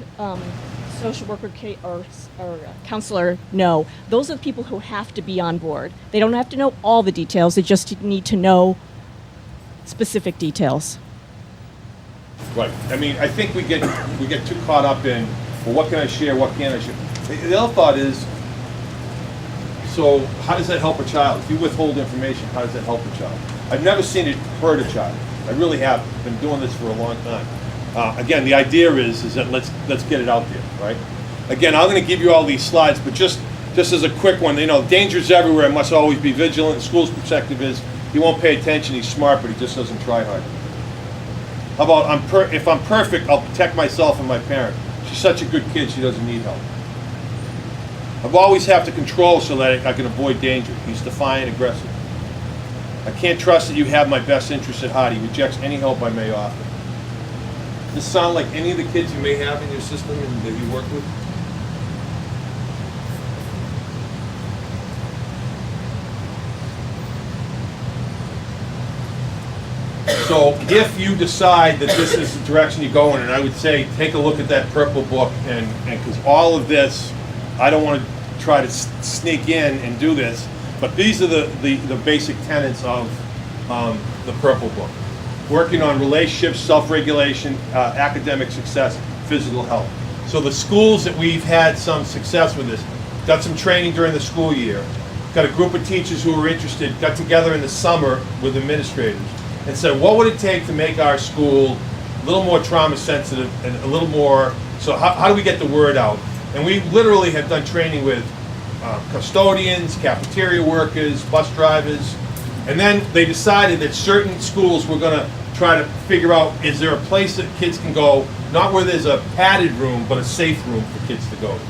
social worker or counselor know. Those are the people who have to be on board. They don't have to know all the details. They just need to know specific details. Right. I mean, I think we get too caught up in, well, what can I share, what can't I share? The other thought is, so how does that help a child? If you withhold information, how does that help a child? I've never seen it hurt a child. I really haven't. I've been doing this for a long time. Again, the idea is that let's get it out there, right? Again, I'm going to give you all these slides, but just as a quick one, you know, danger's everywhere. Must always be vigilant. The school's perspective is he won't pay attention. He's smart, but he just doesn't try hard. How about if I'm perfect, I'll protect myself and my parent. She's such a good kid, she doesn't need help. I've always have to control so that I can avoid danger. He's defiant, aggressive. I can't trust that you have my best interest at heart. He rejects any help I may offer. Does this sound like any of the kids you may have in your system and that you work with? So if you decide that this is the direction you go in, and I would say take a look at that purple book, and because all of this, I don't want to try to sneak in and do this, but these are the basic tenets of the purple book. Working on relationships, self-regulation, academic success, physical health. So the schools that we've had some success with this, got some training during the school year, got a group of teachers who were interested, got together in the summer with administrators, and said, what would it take to make our school a little more trauma sensitive and a little more, so how do we get the word out? And we literally have done training with custodians, cafeteria workers, bus drivers, and then they decided that certain schools were going to try to figure out, is there a place that kids can go, not where there's a padded room, but a safe room for kids to go to.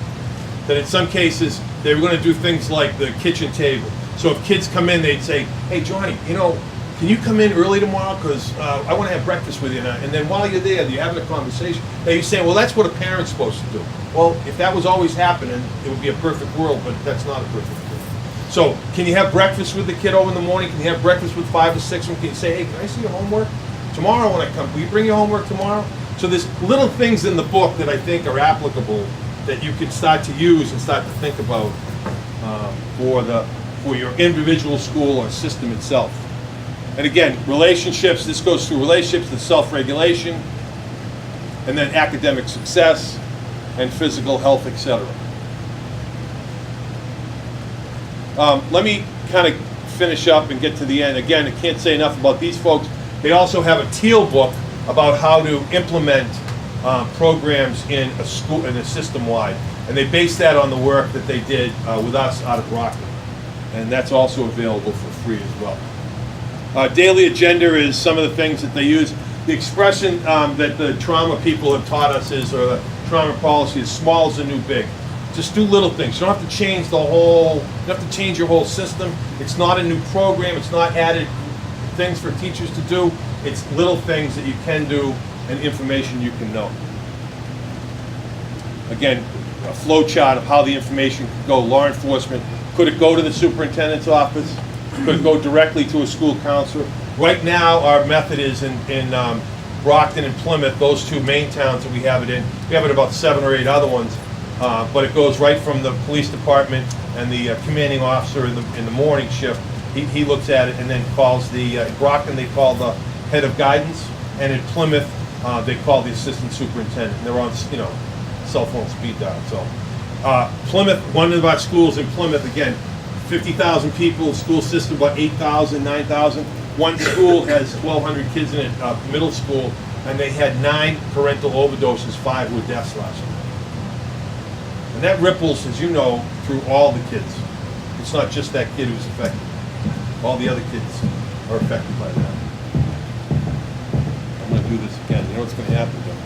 That in some cases, they were going to do things like the kitchen table. So if kids come in, they'd say, hey, Johnny, you know, can you come in early tomorrow? Because I want to have breakfast with you. And then while you're there, you're having a conversation. And you're saying, well, that's what a parent's supposed to do. Well, if that was always happening, it would be a perfect world, but that's not a perfect world. So can you have breakfast with the kid over in the morning? Can you have breakfast with 5 or 6? And can you say, hey, can I see your homework? Tomorrow when I come, will you bring your homework tomorrow? So there's little things in the book that I think are applicable that you can start to use and start to think about for your individual school or system itself. And again, relationships, this goes through relationships, the self-regulation, and then academic success, and physical health, etc. Let me kind of finish up and get to the end. Again, I can't say enough about these folks. They also have a teal book about how to implement programs in a school, in a system-wide. And they base that on the work that they did with us out of Rockland. And that's also available for free as well. Daily agenda is some of the things that they use. The expression that the trauma people have taught us is, or the trauma policy is, small is the new big. Just do little things. You don't have to change the whole, you don't have to change your whole system. It's not a new program. It's not added things for teachers to do. It's little things that you can do and information you can know. Again, a flow chart of how the information could go. Law enforcement, could it go to the superintendent's office? Could it go directly to a school counselor? Right now, our method is in Brockton and Plymouth, those two main towns that we have it in. We have it about 7 or 8 other ones, but it goes right from the police department and the commanding officer in the morning shift. He looks at it and then calls the, in Brockton they call the head of guidance, and in Plymouth they call the assistant superintendent. They're on, you know, cell phone speed dial. So Plymouth, one of our schools in Plymouth, again, 50,000 people, school system about 8,000, 9,000. One school has 1,200 kids in it, middle school, and they had 9 parental overdoses, 5 were deaths last year. And that ripples, as you know, through all the kids. It's not just that kid who's affected. All the other kids are affected by that. I'm going to do this again. You know what's going to happen, don't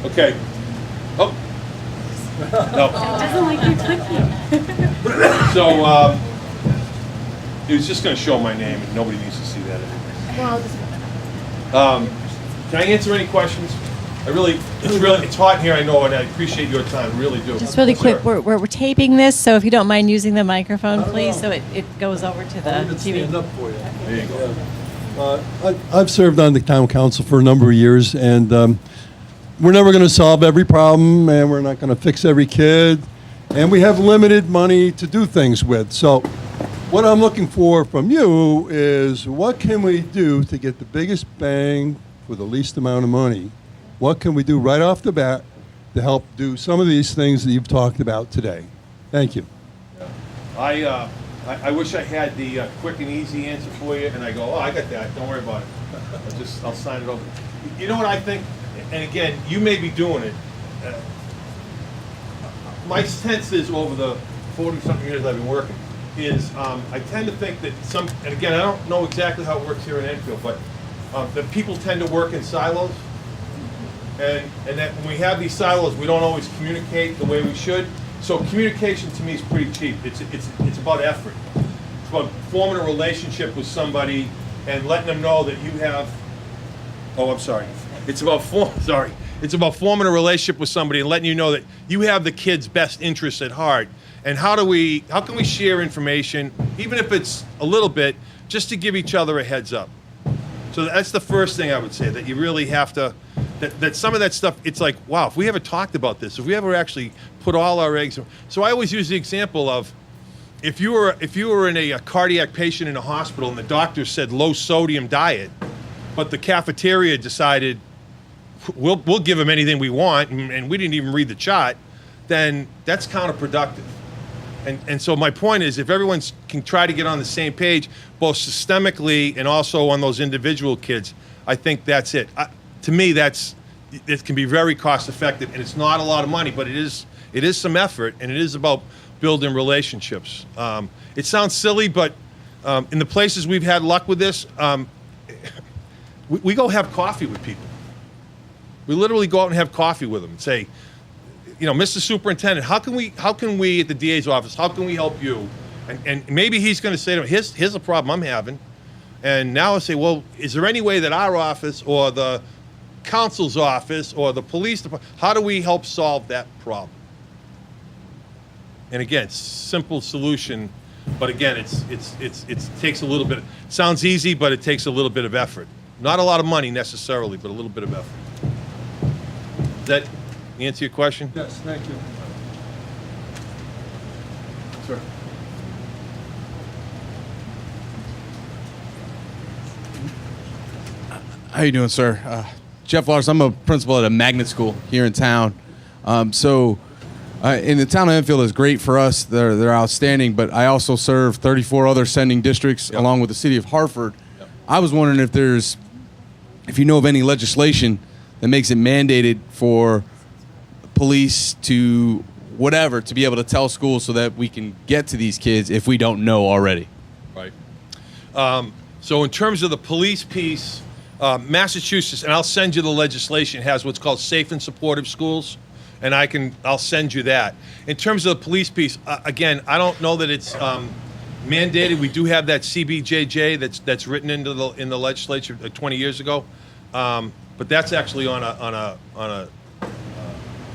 you? Okay. Oh. No. It doesn't like you clicking. So, it was just gonna show my name, and nobody needs to see that anyway. Can I answer any questions? It's hot in here, I know, and I appreciate your time, really do. Just really quick, Sir. we're taping this, so if you don't mind using the microphone, please, so it goes over to the TV. There you go. I've served on the town council for a number of years, and we're never going to solve every problem, and we're not going to fix every kid, and we have limited money to do things with. So what I'm looking for from you is what can we do to get the biggest bang for the least amount of money? What can we do right off the bat to help do some of these things that you've talked about today? Thank you. I wish I had the quick and easy answer for you, and I go, oh, I got that, don't worry about it. I'll sign it over. You know what I think, and again, you may be doing it. My sense is over the 40-something years I've been working, is I tend to think that and again, I don't know exactly how it works here in Enfield, but that people tend to work in silos, and that when we have these silos, we don't always communicate the way we should. So communication to me is pretty cheap. It's about effort. It's about forming a relationship with somebody and letting them know that you have. Oh, I'm sorry. It's about forming a relationship with somebody and letting you know that you have the kid's best interests at heart. And how can we share information, even if it's a little bit, just to give each other a heads up. So that's the first thing I would say, that you really have to. That some of that stuff, it's like, wow, if we ever talked about this, if we ever actually put all our eggs. So I always use the example of, if you were in a cardiac patient in a hospital and the doctor said low sodium diet, but the cafeteria decided we'll give them anything we want, and we didn't even read the chart, then that's counterproductive. And so my point is, if everyone can try to get on the same page, both systemically and also on those individual kids, I think that's it. To me, it can be very cost effective, and it's not a lot of money, but it is some effort, and it is about building relationships. It sounds silly, but in the places we've had luck with this, we go have coffee with people. We literally go out and have coffee with them and say, Mr. Superintendent, how can we at the DA's office, how can we help you? And maybe he's going to say to me, here's a problem I'm having. And now I say, well, is there any way that our office or the council's office or the police department, how do we help solve that problem? And again, simple solution, but again, it takes a little bit. It sounds easy, but it takes a little bit of effort. Not a lot of money necessarily, but a little bit of effort. Does that answer your question? Yes, thank you. Sir. How you doing, sir? Jeff Larson. I'm a principal at a magnet school here in town. In the town of Enfield is great for us. They're outstanding, but I also serve 34 other sending districts along with the city of Hartford. Yep. I was wondering if you know of any legislation that makes it mandated for police to be able to tell schools so that we can get to these kids if we don't know already. Right. So in terms of the police piece, Massachusetts, and I'll send you the legislation, has what's called safe and supportive schools, and I'll send you that. In terms of the police piece, again, I don't know that it's mandated. We do have that CBJJ that's written in the legislature 20 years ago, but that's actually on a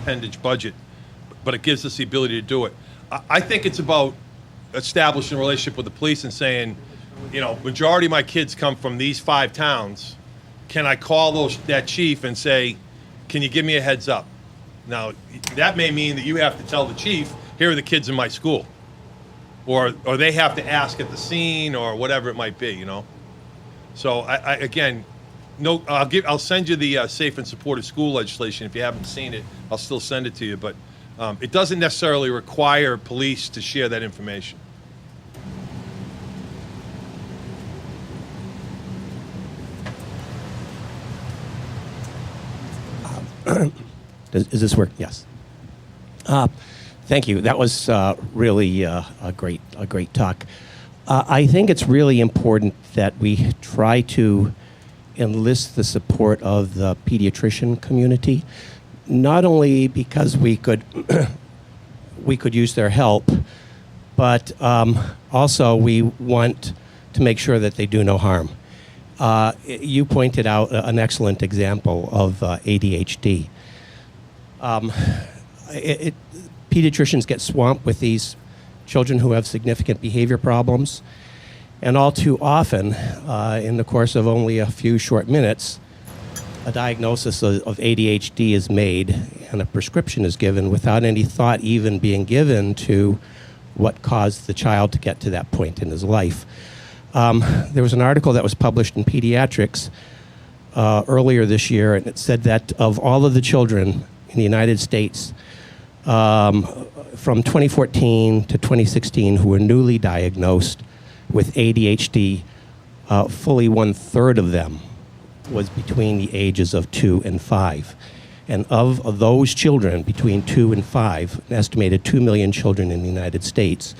appendage budget, but it gives us the ability to do it. I think it's about establishing a relationship with the police and saying, majority of my kids come from these 5 towns. Can I call that chief and say, can you give me a heads up? Now, that may mean that you have to tell the chief, here are the kids in my school. Or they have to ask at the scene or whatever it might be, So I'll send you the safe and supportive school legislation. If you haven't seen it, I'll still send it to you. But it doesn't necessarily require police to share that information. Does this work? Yes. Thank you. That was really a great talk. I think it's really important that we try to enlist the support of the pediatrician community, not only because we could use their help, but also we want to make sure that they do no harm. You pointed out an excellent example of ADHD. Pediatricians get swamped with these children who have significant behavior problems, and all too often, in the course of only a few short minutes, a diagnosis of ADHD is made and a prescription is given without any thought even being given to what caused the child to get to that point in his life. There was an article that was published in Pediatrics earlier this year, and it said that of all of the children in the United States from 2014 to 2016 who were newly diagnosed with ADHD, fully 1/3 of them was between the ages of 2 and 5. And of those children between 2 and 5, an estimated 2 million children in the United States,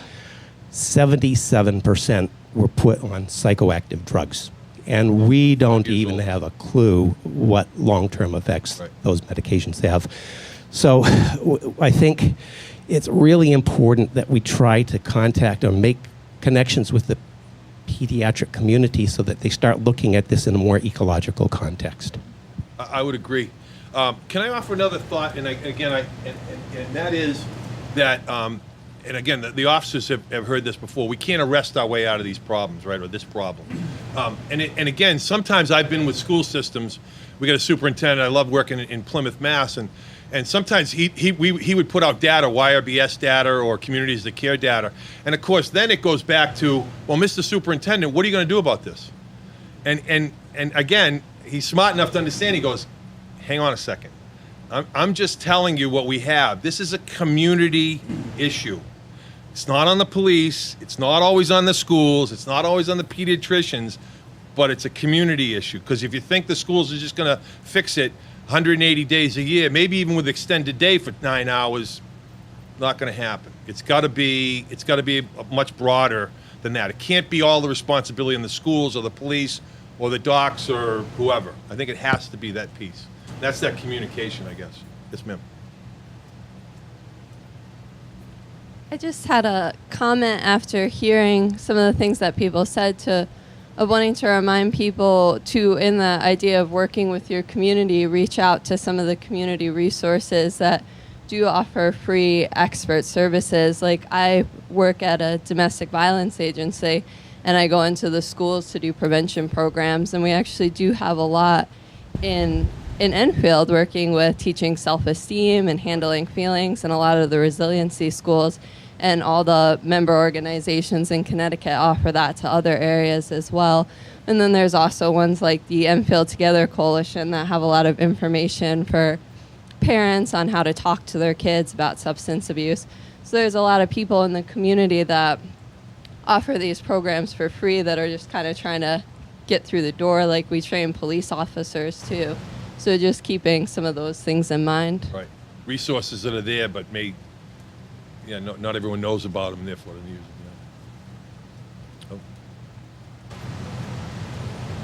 77% were put on psychoactive drugs. And we don't even have a clue what long-term effects those medications have. So I think it's really important that we try to contact or make connections with the pediatric community so that they start looking at this in a more ecological context. I would agree. Can I offer another thought? And that is that, and again, the officers have heard this before. We can't arrest our way out of these problems, right, or this problem. And again, sometimes I've been with school systems. We got a superintendent. I love working in Plymouth, Mass. And sometimes he would put out data, YRBS data or communities that care data. And of course, then it goes back to, well, Mr. Superintendent, what are you going to do about this? And again, he's smart enough to understand. He goes, hang on a second. I'm just telling you what we have. This is a community issue. It's not on the police. It's not always on the schools. It's not always on the pediatricians, but it's a community issue. Because if you think the schools are just going to fix it 180 days a year, maybe even with extended day for 9 hours, not going to happen. It's got to be much broader than that. It can't be all the responsibility in the schools or the police or the docs or whoever. I think it has to be that piece. That's that communication, I guess. Yes, ma'am. I just had a comment after hearing some of the things that people said of wanting to remind people to, in the idea of working with your community, reach out to some of the community resources that do offer free expert services. Like, I work at a domestic violence agency, and I go into the schools to do prevention programs, and we actually do have a lot in Enfield working with teaching self-esteem and handling feelings, and a lot of the resiliency schools and all the member organizations in Connecticut offer that to other areas as well. And then there's also ones like the Enfield Together Coalition that have a lot of information for parents on how to talk to their kids about substance abuse. So there's a lot of people in the community that offer these programs for free that are just kind of trying to get through the door. Like, we train police officers too. So just keeping some of those things in mind. Right. Resources that are there, but not everyone knows about them, therefore they use them.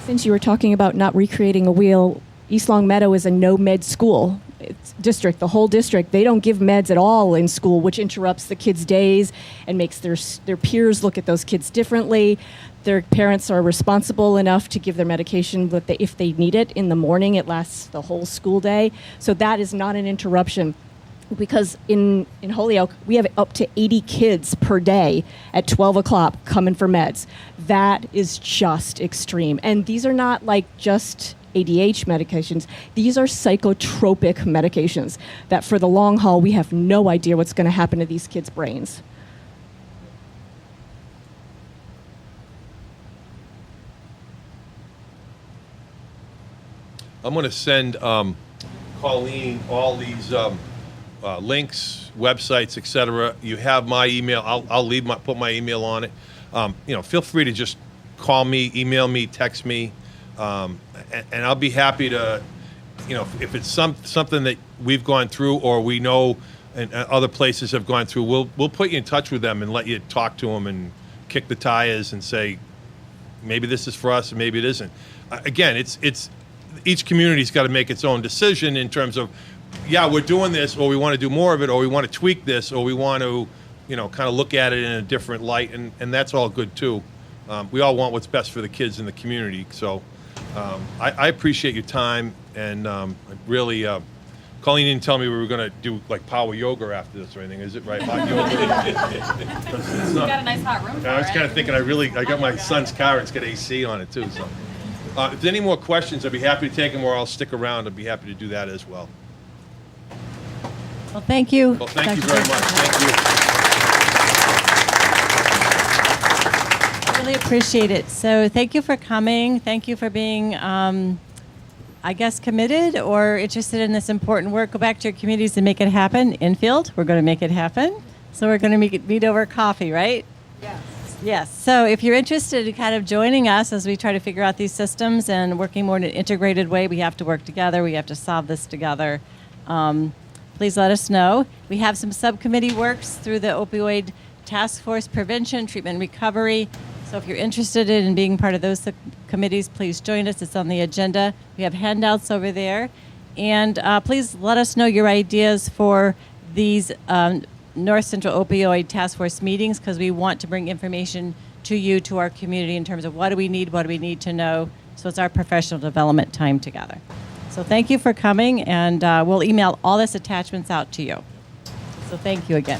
Since you were talking about not recreating a wheel, East Long Meadow is a no-med school. It's district, the whole district. They don't give meds at all in school, which interrupts the kids' days and makes their peers look at those kids differently. Their parents are responsible enough to give their medication, but if they need it in the morning, it lasts the whole school day. So that is not an interruption. Because in Holyoke, we have up to 80 kids per day at 12 o'clock coming for meds. That is just extreme. And these are not like just ADH medications. These are psychotropic medications that for the long haul, we have no idea what's going to happen to these kids' brains. I'm going to send Colleen all these links, websites, etc. You have my email. I'll put my email on it. Feel free to just call me, email me, text me, and I'll be happy to, if it's something that we've gone through or we know and other places have gone through, we'll put you in touch with them and let you talk to them and kick the tires and say, maybe this is for us and maybe it isn't. Again, it's each community's got to make its own decision in terms of, yeah, we're doing this, or we want to do more of it, or we want to tweak this, or we want to kind of look at it in a different light, and that's all good too. We all want what's best for the kids in the community, so I appreciate your time, and I really, Colleen didn't tell me we were going to do like power yoga after this or anything, is it right? Hot yoga? We've got a nice hot room for I was it. kind of thinking I got my son's car, it's got AC on it too, so. If there's any more questions, I'd be happy to take them, or I'll stick around, I'd be happy to do that as well. Well, thank you. Well, thank you Dr. very much, thank you. Really appreciate it. So thank you for coming. Thank you for being, I guess, committed or interested in this important work. Go back to your communities and make it happen. Infield, we're going to make it happen. So we're going to meet over coffee, right? Yes. Yes. So if you're interested in kind of joining us as we try to figure out these systems and working more in an integrated way, we have to work together. We have to solve this together. Please let us know. We have some subcommittee works through the Opioid Task Force Prevention, Treatment, and Recovery. So if you're interested in being part of those committees, please join us. It's on the agenda. We have handouts over there. And please let us know your ideas for these North Central Opioid Task Force meetings, because we want to bring information to you, to our community, in terms of what do we need to know. So it's our professional development time together. So thank you for coming, and we'll email all this attachments out to you. So thank you again.